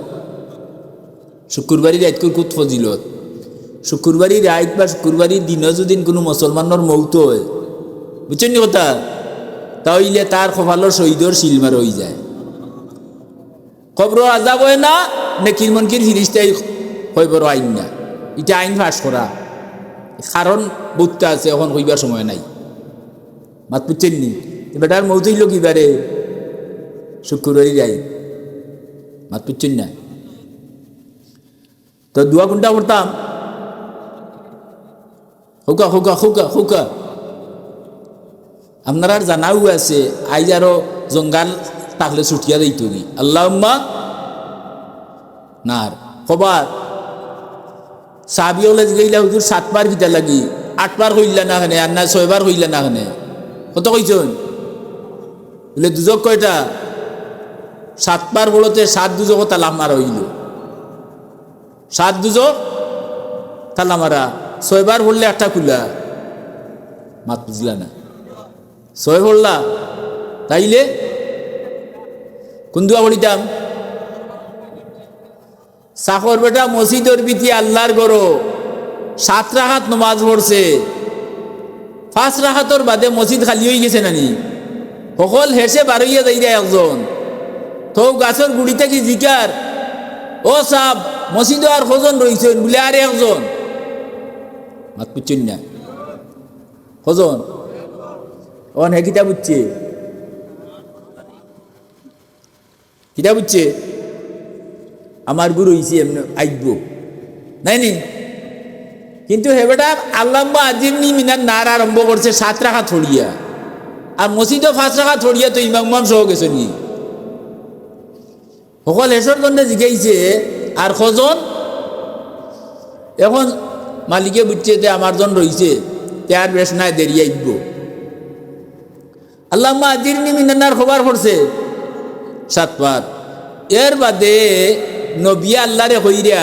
শুক্রবারই রাইত কুর কুত ফজিলত। শুক্রবারই রাইত বা শুক্রবারই দিনও যদি কোনো মুসলমানের মৌত হয়, বুঝছেন নি কথা, তাহলে তার কপালর শহীদর শিলমার হয়ে যায়। কবর আজাব হয় না, নেকির মনকির ফিরিস্তাই হয়ে বড় আইন না, এটা আইন ফাঁস করা কারণ বুঝতে আছে, এখন হইবার সময় নাই। মাত বুঝছেন নি, বেটার মৌত হইল কিবারে শুক্রবারই রাইত, মাত বুঝছেন না। তো দোয়া কোনটা করতাম, হুকা হুকা হুকা হুকা আপনার আর জানাও আছে, আইজ আরো জঙ্গাল তাহলে ছুটিয়া দিত কি আল্লাহুম্মা নার কবার সাহাবিওলে গেইলা হুজুর 7 বার কিতা লাগি, 8 বার হইলা না খানে, আর না 6 বার হইলা না খানে, কত কইছেন বলে দুজক কয়টা, 7 বার বলতে 7 দুজক তালাম মারা হইল, 7 দুজক তালা মারা, 6 বার বললে একটা খুলা, মাত বুঝলা না, 6 বললা, তাইলে কোন দোয়া বলিতাম, সাখর বেটা মসজিদর বিতি আল্লাহর গরো 7 রাকাত নমাজ পড়ছে, 5 রাকাতর বাদে মসজিদ খালি হয়ে গেছে নানি, সকল হেসে বারইয়া যাইরা একজন তো গাছের গুড়ি থেকে জিকার, ও সাব মসজিদ আর কজন রইছেন বলে, আর একজন, মাত বুঝছেন না কজন, অন হে কিতা বুঝছে, কিতা বুঝছে, আমার গুরু হইছে এমনি আইব নাই নি, কিন্তু হেবেটা আল্লাম্মা আজিম নি মিনার নার আরম্ভ করছে 7 রাকাত ছড়িয়া, আর মসজিদও 5 রাকাত ছড়িয়া, তো ইমাম সহ গেছে নি, সকল হেসর জন্য জিগাইছে আর কজন, এখন মালিকে বুঝছে যে আমার জন রইছে, তার বেশ নাই দেরি আইব, আল্লাহুম্মা আজিরনি মিনান নার খবর পড়ছে 7 বার। এর বাদে নবী আল্লাহরে কইরা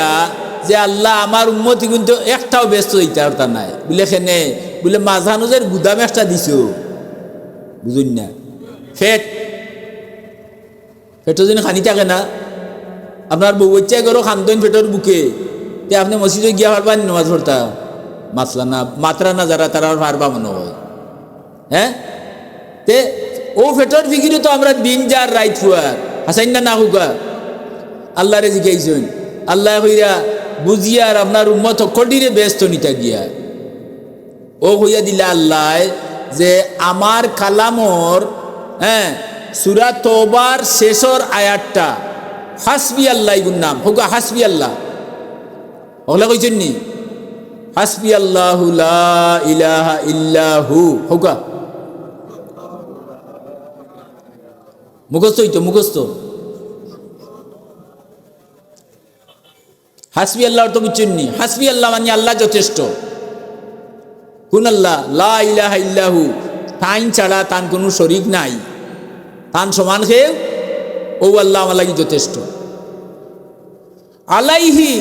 যে আল্লাহ আমার উম্মতি কিন্তু একটাও ব্যস্ত হইতে পারতা নাই, বলে খেনে বলে মাঝানুজের গুদাম একটা দিছো, বুঝুন না, ফেটো যেন খানি থাকে না, আপনার বউ বাচ্চায় করো খানতেন ফেটোর বুকে, তে আপনি মসজিদে গিয়া পারবা নামাজ পড়তা, মাতলা না মাত্রা না যারা তারা পারবা মনে হয়, হ্যাঁ তে ও ফেটোর ফিকিরে তো আমরা দিন যার রাইত ফুয়ার হাসাইন না হুকা আল্লাহরে জিজ্ঞাইছেন, আল্লাহ হইয়া বুঝিয়ার আপনার উম্মত কটিরে ব্যস্ত নিতা গিয়া, ও হইয়া দিলা আল্লাহ যে আমার কালামর, হ্যাঁ সূরা তওবার শেষর আয়াতটা হাসবি আল্লাহ ইগুন নাম হুকা, হাসবি আল্লাহ ওগুলা কইছেন নি, হাসবি আল্লাহু লা ইলাহা ইল্লাহু হুকা, মুখস্থ হইতো মুখস্থ, হাসবি আল্লাহ তো বুঝছেন নি, হাসবি আল্লাহ মানে আল্লাহ যথেষ্ট, কোন আল্লাহ, লা ইলাহা ইল্লাহু, তাইন ছাড়া তান কোনো শরীক নাই, তান সমান খেয়ে ও আল্লাহ আমার লাগি যথেষ্ট, আলাইহি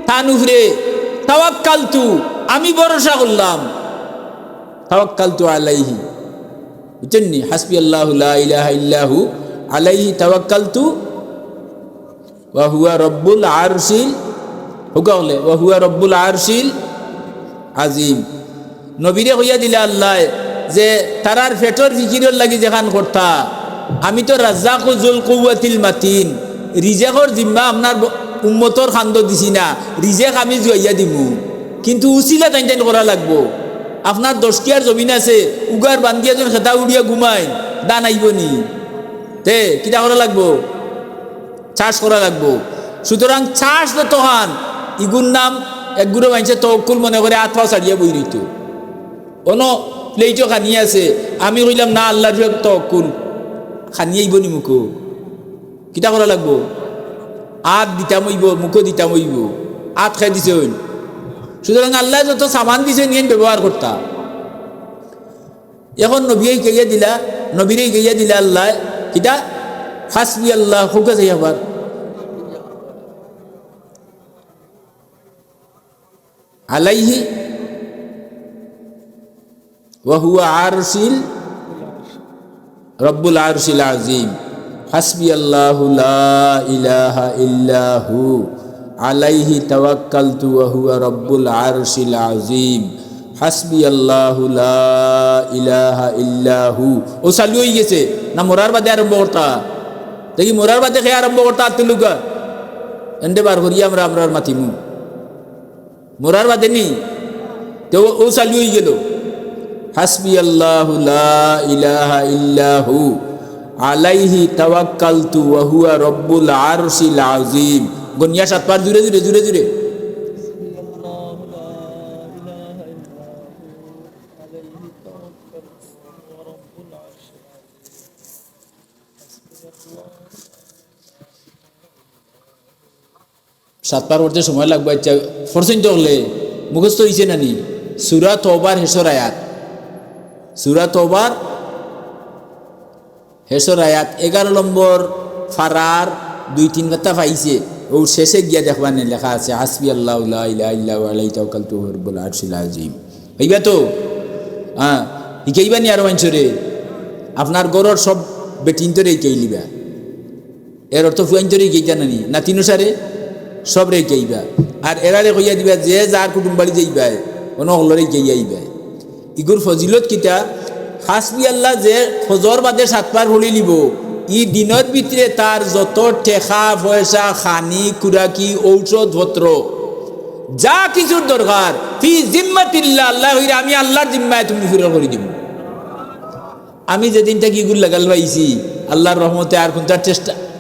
তান উফরে তাওয়াক্কালতু আমি ভরসা করলাম, তাওয়াক্কালতু আলাইহি, বুঝছেন নি, হাসবি আল্লাহু লা ইলাহা ইল্লাহু আলাইহি তাওয়াক্কালতু ওয়া হুয়া রব্বুল আরশিল হুকা হলে ওয়া হুয়া রব্বুল আরশিল আজিম। নবীরে হইয়া দিলে আল্লাহ যে তারার ফেটর ফিকিরের লাগি যেখান করতা, আমি তো রাজ্জাকু যুল কুওয়াতিল মাতিন, রিজেকর জিম্মা আপনার উম্মতর খান্দ দিছি না, রিজেক আমি জুয়াইয়া দিমু, কিন্তু উচিলা টাইন টাইন করা লাগবো, আপনার 10 কিয়ার জমিন আছে, উগার বান্ধিয়া যেন খেতা উড়িয়া ঘুমাই দান আইব নি, তে কিটা করা লাগবো, চাষ করা লাগবো। সুতরাং চাষ তখন ইগুর নাম একগুলো মানুষের তওকুল মনে করে হাত পাও ছাড়িয়া বই রইত, অন প্লেটও খানিয়ে আছে, আমি কইলাম না আল্লাহর তওকুল খানিয়েইব নি মুখো, কিটা করা লাগবো, আত দিতাম হইব, মুখও দিতাম হইব, আত খাই দিছে হইল। সুতরাং আল্লাহ যত সামান দিছে নিয়ে ব্যবহার করতা। এখন নবীই গাইয়া দিলা, নবীরেই গাইয়া দিলা আল্লাহ কিটা হাসবি আল্লাহ হুকা যাই আবার আলাইহি ওয়া হুয়া আরশিল রব্বুল আরশিল আযীম। হাসবি আল্লাহু লা ইলাহা ইল্লাহু আলাইহি তাওয়াক্কালতু ওয়া হুয়া রব্বুল আরশিল আযীম। হাসবি আল্লাহু লা ইলাহা ইল্লাহু। ও চালু হয়ে গেছে না মোরার বাদে আরম্ভ করতা? দেখি মোরার বাদে খেয়ে আরম্ভ করতা তুলুকা এন্ডে বার করি আমরা আমরার মাতিমু মোরার বাদে নি তো ও চালু হয়ে গেল। হাসবি আল্লাহু লা ইলাহা ইল্লাহু আলাইহি তাওয়াক্কালতু ওয়া হুয়া রব্বুল আরশিল আযীম। গনিয়া 7 বার জুড়ে জুড়ে জুড়ে জুড়ে। সাতবার পড়তে সময় লাগবে। আচ্ছা পড়ছেন হলে মুখস্থ হয়েছে নানি? সূরা তওবার হেসর আয়াত, সূরা তওবার হেসর আয়াত 11 নম্বর ফারার 2-3 কথা পাইছে। ও শেষে গিয়া দেখবার নেই লেখা আছে হাসবি আল্লাহু লা ইলাহা ইল্লাহু আলাইহি তাওয়াক্কালতু ওয়া হুয়া রাব্বুল আরশিল আযীম। হইবা তো? হ্যাঁ শিখাইবা নি আরো মানুষরে? আপনার গরর সব বেটিন তোরে কেইলিবা, এর অর্থ ফুয়াইন তোরে কেইতা নানি না তিনুসারে সব রে কেইবা। আর এরারে কইয়া দিবা যে যার কুটুম বাড়ি যাইবা কোনো হলরে কেই আইবা। ইগুর ফজিলত কিতা? হাসবি আল্লাহ যে ফজর বাদে 7 বার হলি লিব, ই দিনের ভিতরে তার যত টেকা পয়সা খানি কুরাকি ঔষধ পত্র যা কিছুর দরকার ফি জিম্মাতিল্লাহ আল্লাহ হইরা আমি আল্লাহর জিম্মায় তুমি পূরণ করে দিব। আমি যেদিনটা কি গুল লাগাল পাইছি আল্লাহর রহমতে আর কোন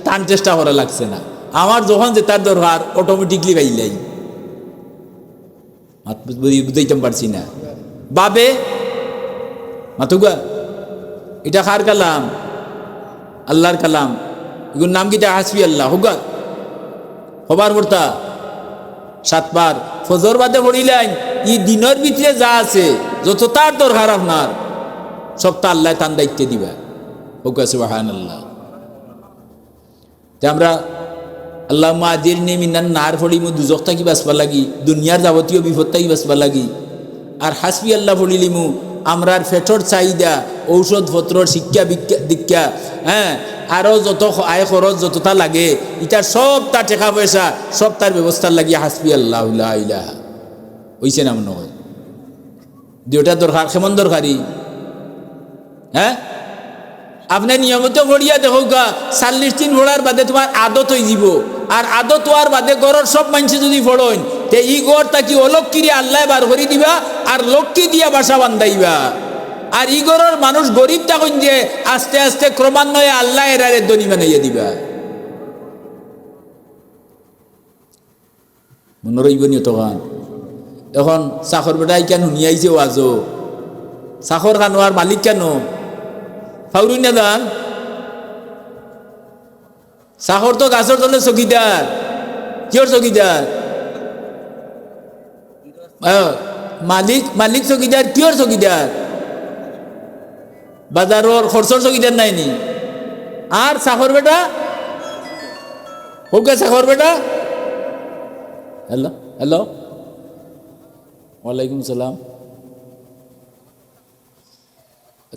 তার চেষ্টা করা লাগছে না। আমার যখন যে তার দরকার অটোমেটিকলি পাইলাই। বুঝাইতাম পারছি না বাবে মাতুগা এটা কার কালাম? আল্লাহর কালাম। এগুলোর নাম কিটা? হাসবি আল্লাহ। হুগা হবার বর্তা 7 বার ফজর বাদে পড়িলেন। ই দিনের ভিতরে যা আছে যত তার দরকার আপনার সবটা আল্লাহ তার দায়িত্বে দিবা। হুগা সুবহানাল্লাহ। আমরা আল্লাহুম্মা আজিরনি মিনান নার পড়িমু দুজখ থাকি বাঁচবা লাগি, দুনিয়ার যাবতীয় বিপদ থাকি বাঁচবা লাগি। আর হাসবি আল্লাহ পড়িলিমু আমরার ফেটর চাহিদা ঔষধপত্র শিক্ষা দীক্ষা হ্যাঁ আরও যত আয় খরচ যতটা লাগে ইটার সব তার টাকা পয়সা সব তার ব্যবস্থার লাগিয়ে হাসবি আল্লাহু লা ইলাহা হইছে না মনে হয়? দুটা দরকার কেমন দরকারি? হ্যাঁ আপনি নিয়মিত পড়িয়া দেখো গা 40 দিন পড়ার বাদে তোমার আদত হয়ে যাব। আর আদত হওয়ার বাদে গড়ের সব মানুষ যদি পড়েন তে ই গড় তাকি অলক্ষীরে আল্লাহ বার করে দিবা আর লক্ষ্মী দিয়া বাসা বান্ধাইবা। আর ই গড়ের মানুষ গরিব তখন যে আস্তে আস্তে ক্রমান্বয়ে আল্লাহ এরারে ধনী বানাইয়া দিবা। মনে রইবনি তখন। এখন চাকর বেটাই কেন শুনিয়াইছে ওয়াজো? চাকর খানো আর মালিক কেন ফাউরি না দান? চাকর তো গাছের তলে চকিদার। কিয়র চকিদার? মালিক চকিদার। কিয়র চকিদার? বাজারের খরচর চকিদার নাইনি। আর চাকর বেটা হোক চাকর বেটা। হ্যালো হ্যালো ওয়ালাইকুম সালাম।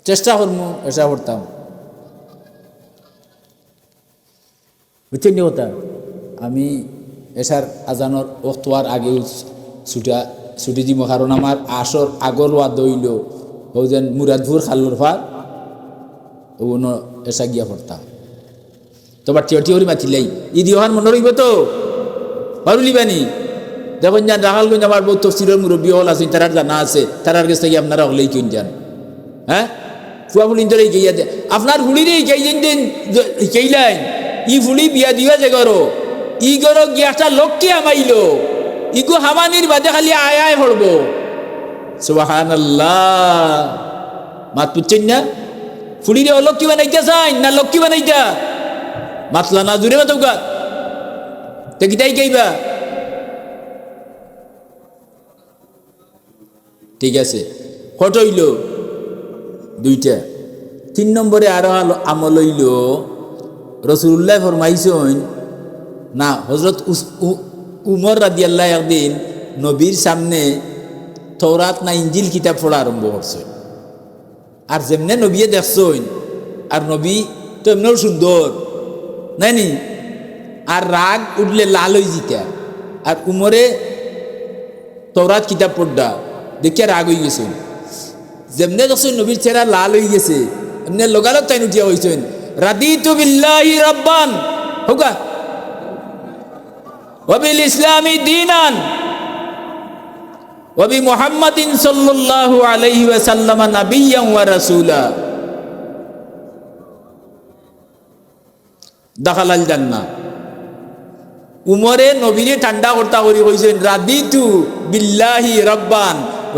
চেষ্টা করবো এসা করতাম বুঝছেন নি কথা। আমি এসার আজানোর ওয়ার আগেও ছুটি দিব, কারণ আমার আসর আগর ওয়া দইল ও যেন মুরাদপুর খাল্লোর ফার ও এসা গিয়া পড়তাম। তোমার টিয়রি মাতিলাই ই দিওহান মনে রইব তো পারুলিবানি। দেখুন যান রাখালগঞ্জ আমার বহুত তফসিরের মুরব্বী হল আছে, তারার জানা আছে, তারার কাছ থেকে আপনারা হলেই কিন যান। হ্যাঁ ফুয়া ফুলিন তোর গিয়া দে আপনার ফুলিরে দিন কেইলাই ই ফুলি বিয়া দিবা যে গরো ই গরো গিয়াটা লক্ষ্যে আমাইল ইগো হামানির বাদে খালি আয় আয় পড়ব। সুবহানাল্লাহ। মাত পুচ্ছেন না? ফুলিরে অলক্ষী বানাইতে চাই না লক্ষ্মী বানাইতা? মাতলা না জুড়ে মাতৌকা তে কিতাই কেইবা? ঠিক আছে কত হইল? 2টা। 3 নম্বরে আরো আমল হইল রাসূলুল্লাহ ফরমাইছেন না হযরত উমর রাদিয়াল্লাহু একদিন নবীর সামনে তওরাত না ইঞ্জিল কিতাব পড়া আরম্ভ করছে। আর যেমনে নবীয়ে দেখছেন, আর নবী তো এমনিও সুন্দর নাইনি, আর রাগ উঠলে লাল হয়ে জিতা। আর উমরে তওরাত কিতাব পড়া দেখিয়া রাগ হয়ে গেছেন। যেমনে দেখছেন নবীর চেহারা লাল হয়ে গেছে, এমনি লগালগ তাই উঠিয়া হয়েছেন, রাদিতু বিল্লাহি রাব্বান হোকা ওয়া বিল ইসলামি দীনান ওয়া বি মুহাম্মাদিন সাল্লাল্লাহু আলাইহি ওয়াসাল্লাম নাবিয়্যান ওয়া রাসূলা দাখালাল জান্নাহ। উমরে নবীরে ঠান্ডা কর্তা করি কইছেন, রাদিতু বিল্লাহি রাব্বান,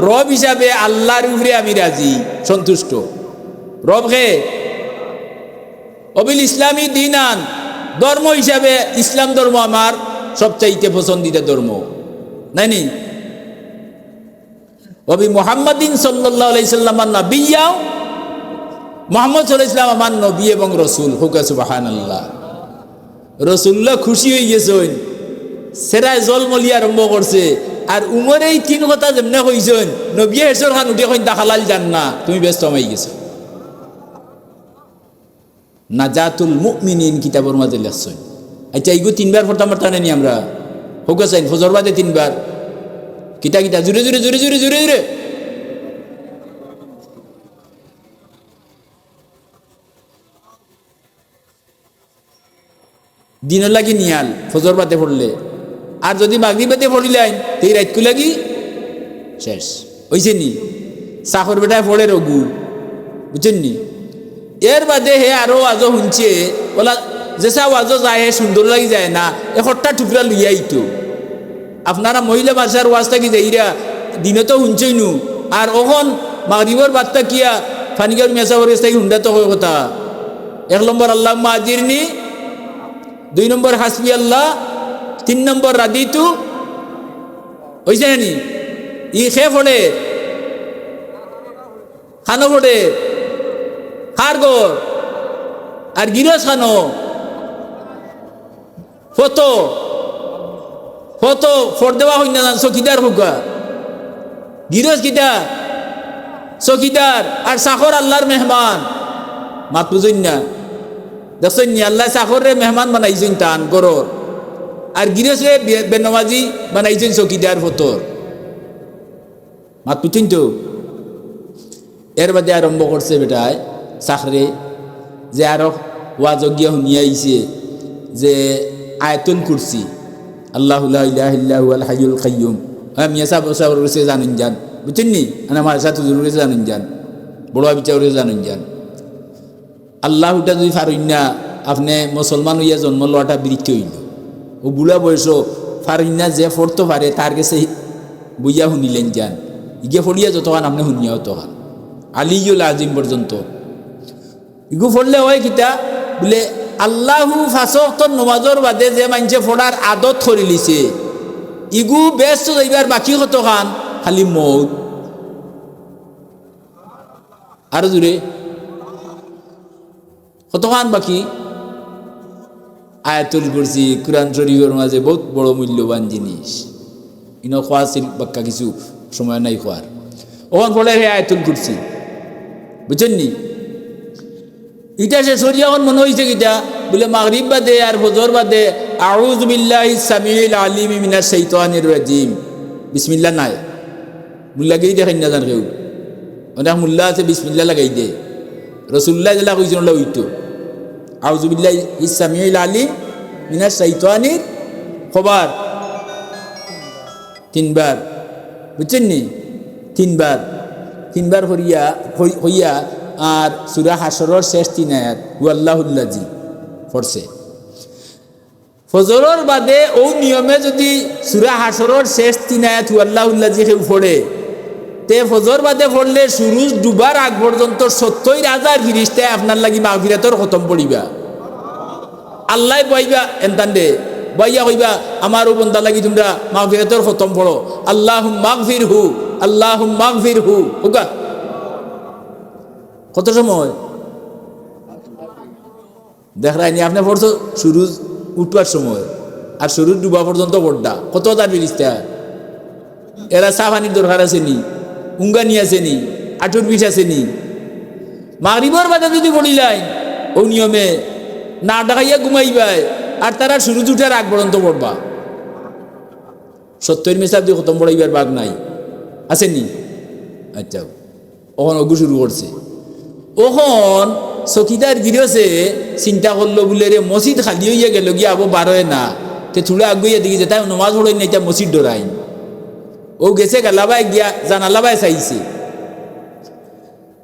রব হিসাবে আল্লাহর উপরে আমি রাজি, সন্তুষ্ট। রব হে অবিল ইসলামী দীনান, ধর্ম হিসাবে ইসলাম ধর্ম আমার সবচাইতে পছন্দিতা ধর্ম নাইনি। অবি মুহাম্মাদিন সাল্লাল্লাহু আলাইহি সাল্লাম নাবিয়্যা, মুহাম্মদ সাল্লাল্লাহু আলাইহি সাল্লাম আমার নবী এবং রাসূল। হুকা সুবহানাল্লাহ। রাসূলুল্লাহ খুশি হয়ে গেছেন, সেরায় জলমলি আরম্ভ করছে। আর উমর এই তিন কথা যেমনে কইছেন, নবী হেসর খান উঠে কইন দাখালাল জান্নাহ, তুমি ব্যস্ত হয়ে গেছো। নাজাতুল মুমিনিন কিতাবের মাঝে লেখছেন। আচ্ছা এইগু তিনবার পড়তাম পারতাম নি আমরা? হোক চাইন ফজর বাদে তিনবার। কিতা কিতা জুড়ে জুড়ে জুড়ে জুড়ে জুড়ে জুড়ে দিনের লাগি নিয়াল ফজর বাদে পড়লে। আর যদি মাগরিব বাদে পড়িলেন তো এই রাতকু লাগি শেষ হয়েছে নি। চাকর বেটায় পড়ে রঘু, বুঝছেন নি? এর বাদে হে আরো আজও শুনছে ওলা যেসা ওয়াজও যায় সুন্দর লাগি যায় না, একটা টুকরা লইয়াই তো আপনারা মহিলা ভাষার ওয়াজ থাকি যাইরা দিনে তো শুনছই নু। আর ওখন মাগরিবর বার্তা কিয়া ফানিকার মেসাবর থাকি হুন্ডা তো কথা। 1 নম্বর আল্লাহ আজিরনি, 2 নম্বর হাসবি আল্লাহ, 3 নম্বর রাদিতু। হয়েছে নি? ই খে ফোড়ে খানো ফোড়ে খারগর আর গিরস খানো ফতো ফতো ফোর দেওয়া হই না চকিদার হুকা গিরস কিতা চকিদার আর চাকর আল্লাহর মেহমান। মাত বুঝুন না, দেখছেন নি? আল্লাহ চাকরে মেহমান বানাইছেন টান গরর, আর গিরসে বেনমাজি বানাইছেন চকিদার ফতর। মাত বুঝছেন তো? এর বাদে আরম্ভ করছে বেটায় চাকরে যে আরো ওয়াজগিয়া শুনিয়া আইছে যে আয়াতুল কুরসি, আল্লাহু লা ইলাহা ইল্লা হুয়াল হাইয়ুল কাইয়্যুম। মিয়া সাহেব সাহেব রয়েছে জানুন যান, বুঝছেন নি? আমার সাথে রয়েছে জানুন যান, বড় বিচার জানুন যান। আল্লাহটা যদি ফারুন না, আপনি মুসলমান হইয়া জন্ম লওয়াটা বৃত্তি হইল। ও বুড়া বয়স ফারুন না যে ফরতে পারে তার কাছে বইয়া শুনিলেন যান, ইগে ফড়িয়া যতক্ষণ আপনি শুনিয়াও তখন আলিউল আজিম পর্যন্ত ইগু ফড়লে হয় কিতা বলে আল্লাহু ফাঁসক্ত নমাজর বাদে যে মানুষে ফোড়ার আদত করে লিছে, ইগু ব্যস্ত যাইবার বাকি কতখান খালি মৌত। আর জুড়ে কতখান বাকি? আয়াতুল কুরসি কুরআন শরীফের মাঝে বহুত বড় মূল্যবান জিনিস। ইনো খোয়া ছিল বাক্কা কিছু সময় নাই খোয়ার। ওখান ফলে হে আয়াতুল কুরসি, বুঝছেন নি? ইটা সে সরিয়াখন মনে হয়েছে কিটা বলে মাগরিব বাদে আর ফজর বাদে আউযু বিল্লাহি সামিউল আলিম মিনাশ শাইতানির রাজিম বিসমিল্লাহ নাই। মুল্লা গেই দেখেন না জান কেউ, অনেক মুল্লা আছে বিসমিল্লাহ লাগাই দে। রাসূলুল্লাহ যেটা কইছেন ওটা ওইটো আউযু বিল্লাহি সামিউল আলিম মিনাশ শাইতানির খবর 3 বার, বুঝছেন নি? 3 বার হইয়া আর সূরা হাশরের শেষ 3 আয়াত হুয়াল্লাহুল্লাযী পড়ছে। ফজরের বাদে ও নিয়মে যদি সূরা হাশরের শেষ 3 আয়াত হুয়াল্লাহুল্লাযী কেউ পড়ে, তে ফজর বাদে পড়লে সূরজ ডুবার আগ পর্যন্ত 70,000 ফেরেশতা আপনার লাগি মাগফিরাতের খতম পড়িবা। আল্লাহ বইবা এনতান্ডে বইয়া কইবা আমার ও বান্দা লাগি তোমরা মাগফিরাতের খতম পড়ো, আল্লাহুম্মা মাগফিরহু আল্লাহুম্মা মাগফিরহু। ওকা কত সময় দেখ রাইনি আপনি পড়ছো সূরজ উঠবার সময় আর সূরজ ডুবা পর্যন্ত পড়ডা কত হাজার ফেরেশতা এরা চা পানির দরকার আছে নি, উঙ্গানি আছে নি, আঁটুর পিঠ আছে নি। মাগরিবর বাদে যদি বলিলাই ও নিয়মে না ডাকাইয়া ঘুমাইবাই, আর তারা শুরু উঠার আগ পর্যন্ত পড়বা। 70 মেসাব দিয়ে খতম পড়াইবার বাঘ নাই, আসেনি? আচ্ছা, ওখন অগু শুরু করছে। ওখন চকিদার গিরছে চিন্তা করলো বলে রে মসজিদ খালি হইয়া গেল গিয়া আবো বারোয় না, তে থুড়া আগুইয়া দিকে যে তাই নমাজ পড়াই না, এটা মসজিদ ডরাই। ও গেছে গালাবাই গিয়া জানালাবাই চাইছে।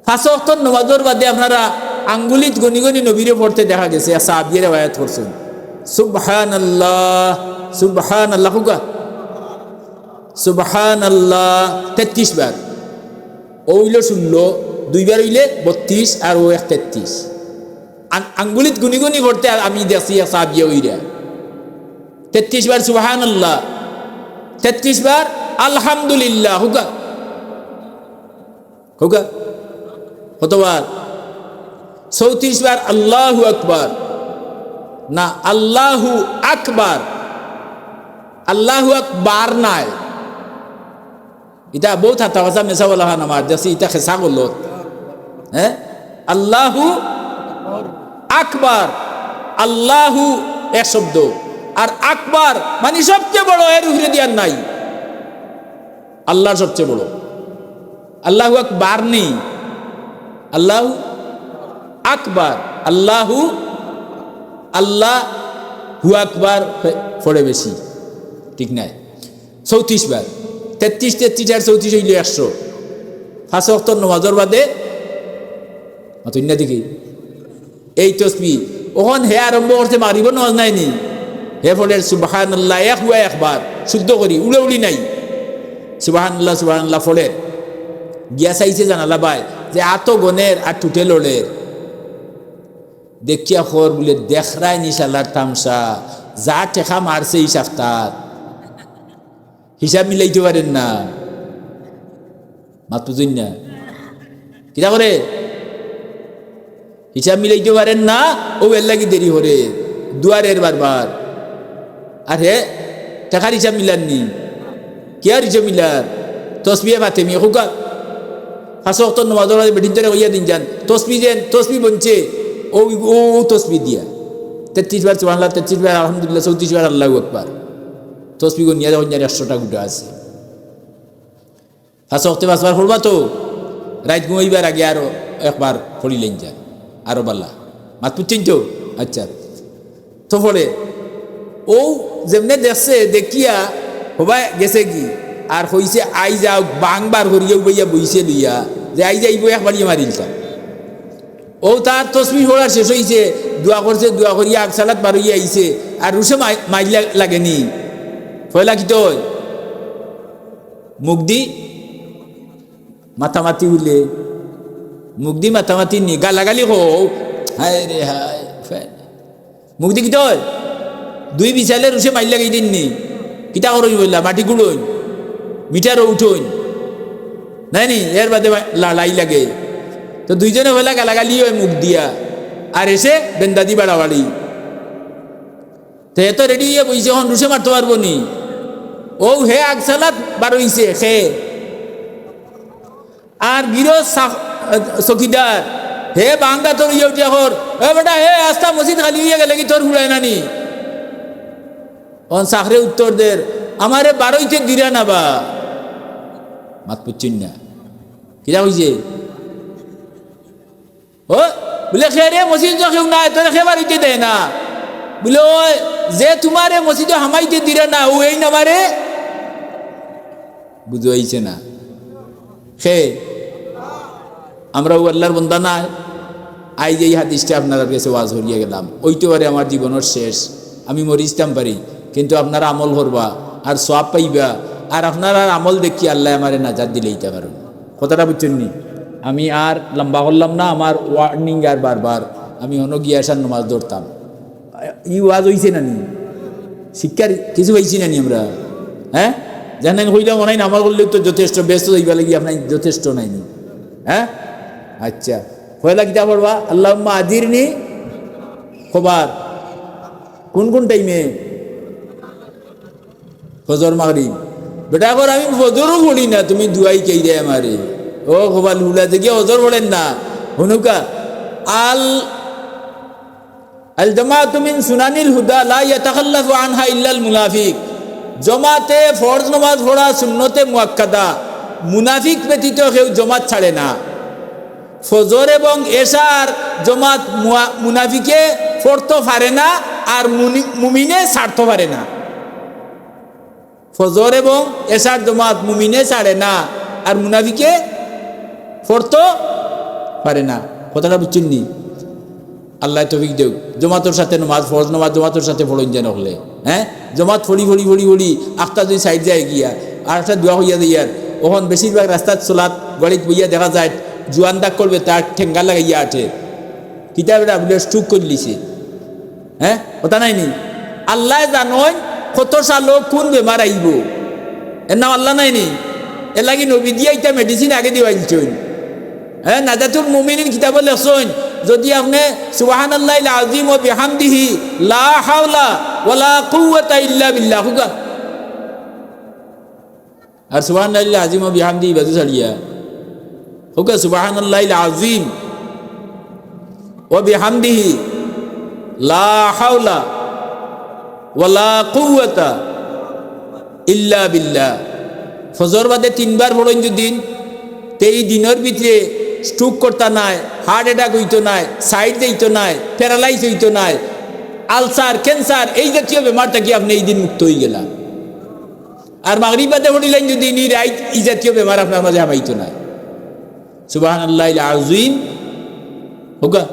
5 ওয়াক্ত নমাজের বাদে আপনারা আঙ্গুলিত গনি গনি নবীরে পড়তে দেখা গেছে। সাহাবীর রিওয়ায়াত করছেন সুবহানাল্লাহ সুবহানাল্লাহ, হুকা সুবহানাল্লাহ 33 বার। ও হইল 16, 2 বার হইলে 32 আর ও 33। আঙ্গুলিত গুনি গুনি পড়তে আমি দেখছি সাহাবী হইরা 33 বার সুবহানাল্লাহ, 33 বার আলহামদুলিল্লাহ, হুকা হুকা কতবার? 34 বার আল্লাহু আকবার, না আল্লাহু আকবার, আল্লাহু আকবার নাই। এটা বহুত হাতা ভাষা মেশা বলা হয় আমার দেখছি, এটা খেসা করল। হ্যাঁ, আল্লাহু আকবার, আল্লাহু এক শব্দ, আর আকবার মানে সবচেয়ে বড়, এর উপরে দিয়ার নাই। আল্লাহ সবচেয়ে বড়, আল্লাহু আকবার নেই, আল্লাহু আকবার, আল্লাহু আল্লাহু আকবার পড়ে বেশি, ঠিক নাই? 34 বার, 33 33 আর 34 হইল 100। 5 ওয়াক্ত নামাজের বাদে অতন্য দেখি এই তসবিহ ওখান হে আরম্ভ করতে মারিব নামাজ নাইনি, হে ফলে সুবহানাল্লাহ একবার শুদ্ধ করি, উড়ে উড়ি নাই, সুবহানাল্লাহ সুবহানাল্লাহ ফলে গিয়া চাইছে জানালা ভাই যে আতো গনের আর টুটে লড়ের দেখিয়া খর বলে দেখরাই নিশালার তামসা, যা টেকা মারছে এই সপ্তাহ হিসাব মিলাইতে পারেন না। মাত বুঝুন না কিটা করে হিসাব মিলাইতে পারেন না, ও এর লাগি দেরি হরে দুয়ারের বারবার। আর হে টাকার হিসাব মিলাননি, কে আর হিসাব মিলার? তসবিহে মাতে মি হুকা 5 ওয়াক্ত নামাজ বেঠিন ধরে হইয়া দিন যান তসবিহ দেন, তসবিহ বনছে ও ও তসবিহ দিয়া 33 বার সুবহানাল্লাহ, 33 বার আলহামদুলিল্লাহ, 34 বার আল্লাহু আকবার। তসবিহ নিয়ে যখন 100টা গুটা আছে। 5 ওয়াক্তে 5 বার পড়বা তো রাত ঘুমাইবার আগে আরো একবার পড়িলেন যান, আরো বাল্লা মাত পুচ্ছেন তো। আচ্ছা, তো পড়ে ও যেমনে দেখছে দেখিয়া হবাই গেছে কি আর হইছে আই যাও বাংবার করিয়া বইয়া বইছে লইয়া যে আই যাইব একবারই মারিলতাম। ও তার তসবিহ পড়া শেষ হইছে, দোয়া করছে, দোয়া করিয়া আগসালাত বার হইয়া আইছে, আর রুসে মাইলা লাগেনি। ফয়লা কি তো মুখ দি মাথামাতি উঠলে, মুখ দি মাথামাতি নি গালাগালি হো, হায় রে হায়, মুখ দি কি তো 2 বিছালে রুসে মাইল লাগাই দিননি, কিতা করই বললা মাটি গুড়ইন মিটারও উঠোইন নাই নি, এর বাদে লাই লাগে। তো 2 জনে হইলা গালাগালি হয় মুখ দিয়া, আর এসে বেন্দাদি বাড়াবাড়ি। তো এত রেডি হইয়া বইছে, এখন রুসে মারতে পারবো নি। ও হে আগসালাত বার হইছে খে, আর গিরো চকিদার হে বাঙ্গা তোর ইয়ে উঠিয়া কর, হে বেটা হে আস্তা মসজিদ খালি হইয়া গেলে কি তোর হুড়ায় নানি? অন চাকরে উত্তর দের আমারে বারোইতে দিরা না বা মাত পুচ্ছিন না, কিরা হইছে? ও বলে খে রে মসজিদ কেউ নাই তোর খে বাড়িতে দেয় না, বলে ও যে তোমারে মসজিদে হামাইতে দিরা না ও এই নামারে বুঝাইছে না। খে আমরা ও আল্লাহর বন্দা না, আই যে এই হাদিসটা আপনার কাছে ওয়াজ হরিয়া গেলাম, ওইতে পারে আমার জীবনের শেষ, আমি মরিতাম পারি, কিন্তু আপনারা আমল করবা আর সওয়াব পাইবা, আর আপনারা আমল দেখি আল্লাহ আমারে নাজাত দিলে এইতে পারেন। কথাটা বুঝছেন নি? আমি আর লম্বা করলাম না, আমার ওয়ার্নিং আর বারবার আমি অন্য গিয়ে আসার নামাজ ধরতাম। ই ওয়াজ হইছে না নি? শিক্ষার কিছু হয়েছি না নি আমরা? হ্যাঁ জানেন হইলাম মনে হয় আমার করলেও তো যথেষ্ট, ব্যস্ত হইবা লাগি আপনার যথেষ্ট নাই নি? হ্যাঁ আচ্ছা, পয়লা কিতা পড়বা? আল্লাহুম্মা আজিরনি খবর কোন কোন টাইমে? ফজর মাগরিব বেটা কর আমি ফজরও পড়ি না, তুমি দুয়াই কে রে আমারে। ও গোপাল হুলা থেকে অজর পড়েন না হনুকা। আল আল জামাআতু মিন সুনানিল হুদা লা ইয়াতাখাল্লাফু আনহা ইল্লাল মুনাফিক। জমাতে ফরজ নামাজ পড়া সুন্নতে মুআক্কাদা, মুনাফিক ব্যতীত কেউ জমাত ছাড়ে না। ফজর এবং এশার জমাত মুনাফিকে পড়তে পারে না, আর মুমিনে ছাড়তে পারে না। ফজর এবং এশার জমাত মুমিনে ছাড়ে না, আর মুনাফিকে পড়তে পারে না। কথাটা বুঝছেন নি? আল্লাহ তৌফিক দেউ। জমাতের সাথে নামাজ, ফরজ নামাজ জমাতের সাথে পড়েন যেন হলে, হ্যাঁ জমাত ফড়ি ফড়ি ফড়ি ফড়ি আখটা যদি সাইড যায় গিয়া আর একটা দোয়া হইয়া দিয়ার, ওখান বেশিরভাগ রাস্তার চলাত গাড়িত বইয়া দেখা যায় জুয়ান দাগ করবে, তার ঠেঙ্গা লাগাইয়া আঠে কিতাব বলে স্টুক করে লিছে। হ্যাঁ কথা নাই নি? আল্লাহ জানয় কত সালো কোন বেমার আইব, এর নাম আল্লাহ নাই নি? এর লাগি নবী দিয়া ইটা মেডিসিন আগে দিবাইলছেন। হ্যাঁ নাজাতুল মুমিনিন কিতাবে লেখছেন, যদি আপনি সুবহানাল্লাহিল আযীম ওয়া বিহামদিহি লা হাওলা ওয়ালা কুওয়াতা ইল্লা বিল্লাহ হুকা, আর সুবহানাল্লাহিল আযীম ওয়া বিহামদিহি বাজু ছাড়িয়া হুকা সুবহানাল্লাহিল আযীম ওয়া বিহামদিহি লা হাওলা ওয়ালা কুওয়াতা ইল্লা বিল্লাহ। ফজর বাদে 3 বার পড়েন যদি, এই দিনের ভিতরে স্ট্রোক করতে নাই, হার্ট অ্যাটাক হইতো নাই, সাইড দিত নাই, প্যারালাইজ হইতো নাই, আলসার ক্যান্সার এই জাতীয় বেমার থেকে আপনি এই দিন মুক্ত হয়ে গেলাম। আর মাগরিব বাদে পড়িলেন যদি রাইট এই জাতীয় বেমার আপনার মাঝে হামাইতো না। সুবহানাল্লাহিল আযীম হোগা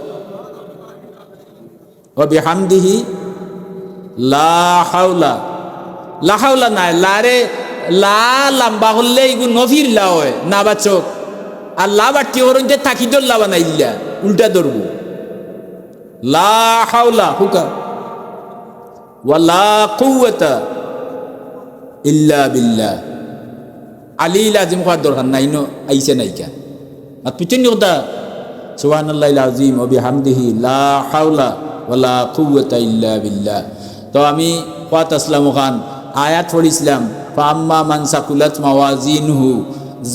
ওয়া বিহামদিহি লা হাওলা, লা হাওলা নাই লারে লা লম্বা হলে এগুলো নফির লা হয় না বাচক, আর লা বাড়তি হরণ যে থাকি দর লা বানাইলা উল্টা ধরবো। লা হাওলা হুকা ওয়ালা কুওয়াতা ইল্লা বিল্লাহ। আলী লাজিম হওয়ার দরকার নাই, আইসে নাইকা আর পিছনে কথা সুবহানাল্লাহিল আযীম ওয়া বিহামদিহি লা হাওলা ওয়ালা কুওয়াতা ইল্লা বিল্লাহ। তো আমি ফাত আসলাম খান আয়াত পড়িছিলাম, ফাম্মা মান সাকুলাত মাওয়াজিনহু,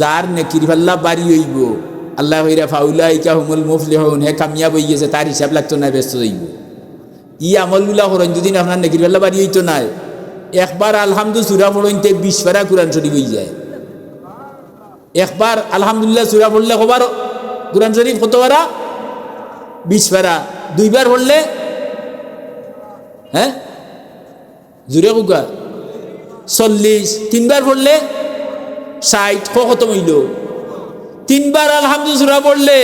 যার নেকির পাল্লা বাড়ি হইব আল্লাহ কইরা ফাউলাইকা হুমুল মুফলিহুন, হে কামিয়াব হই গেছে, তার হিসাব লাগতো না, ব্যস্ত হইব। ই আমলগুলা করেন যদি আপনার নেকির পাল্লা বাড়ি হইতো না, একবার আলহামদুলিল্লাহ সূরা পড়তে 20 পারা কুরআন শরীফ হয়ে যায়। একবার আলহামদুলিল্লাহ সূরা পড়লে কবার কুরআন শরীফ কত পারা? 20 পারা। 2 বার পড়লে হ্যাঁ জুড়ে কুকা 40, 3 বার পড়লে 60 খতম হইল। 3 বার আলহামদুলিল্লাহ সূরা পড়লে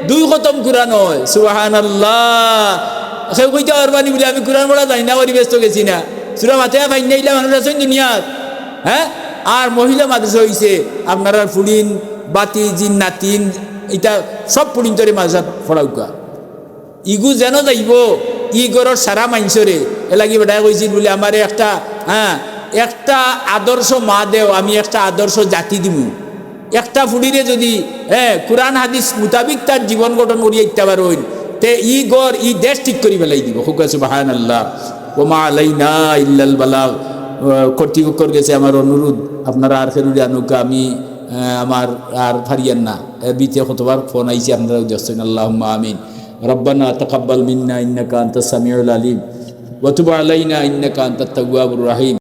2 খতম কুরআন হয়। সুবহানাল্লাহ। কেউ কইতে পারবানি বলে আমি কুরআন পড়া জানি না, করি ব্যস্ত গেছি না, সূরা মাথায় ফাইন নাইলা মানুষ আছেন দুনিয়াত। হ্যাঁ আর মহিলা মাদ্রাসা হইছে আপনারা ফুলিন বাতি জিন নাতিন এটা সব পুলিন তরে মাদ্রাসা পড়াউকা, ইগু যেন যাইব ই গরর সারা মাইনসরে এলাকি বেটায় কইছিল বলে আমার একটা একটা আদর্শ মা দেও, আমি একটা আদর্শ জাতি দিব। একটা ফুড়িরে যদি কোরআন হাদিস মোতাবিক তার জীবন গঠন করিয়া ইত্যা পার হইল, তে ই গড় ই দেশ ঠিক করি পেলাই দিব। হুকা সুবহানাল্লাহ। ওমা আলাইনা ইল্লাল বালাগ। কর্তৃপক্ষর গেছে আমার অনুরোধ, আপনারা আর ফেরুরি আনুকা, আমি আমার আর ফারিয়ান না, বিতে কতবার ফোন আইছে, আপনারা দেখছেন। আল্লাহুম্মা আমিন। রব্বানা তাকাব্বাল মিন্না ইন্নাকা আনতাস সামিউল আলিম ওয়া তুব আলাইনা ইন্নাকা আনতাত তাওয়াবুর রহিম।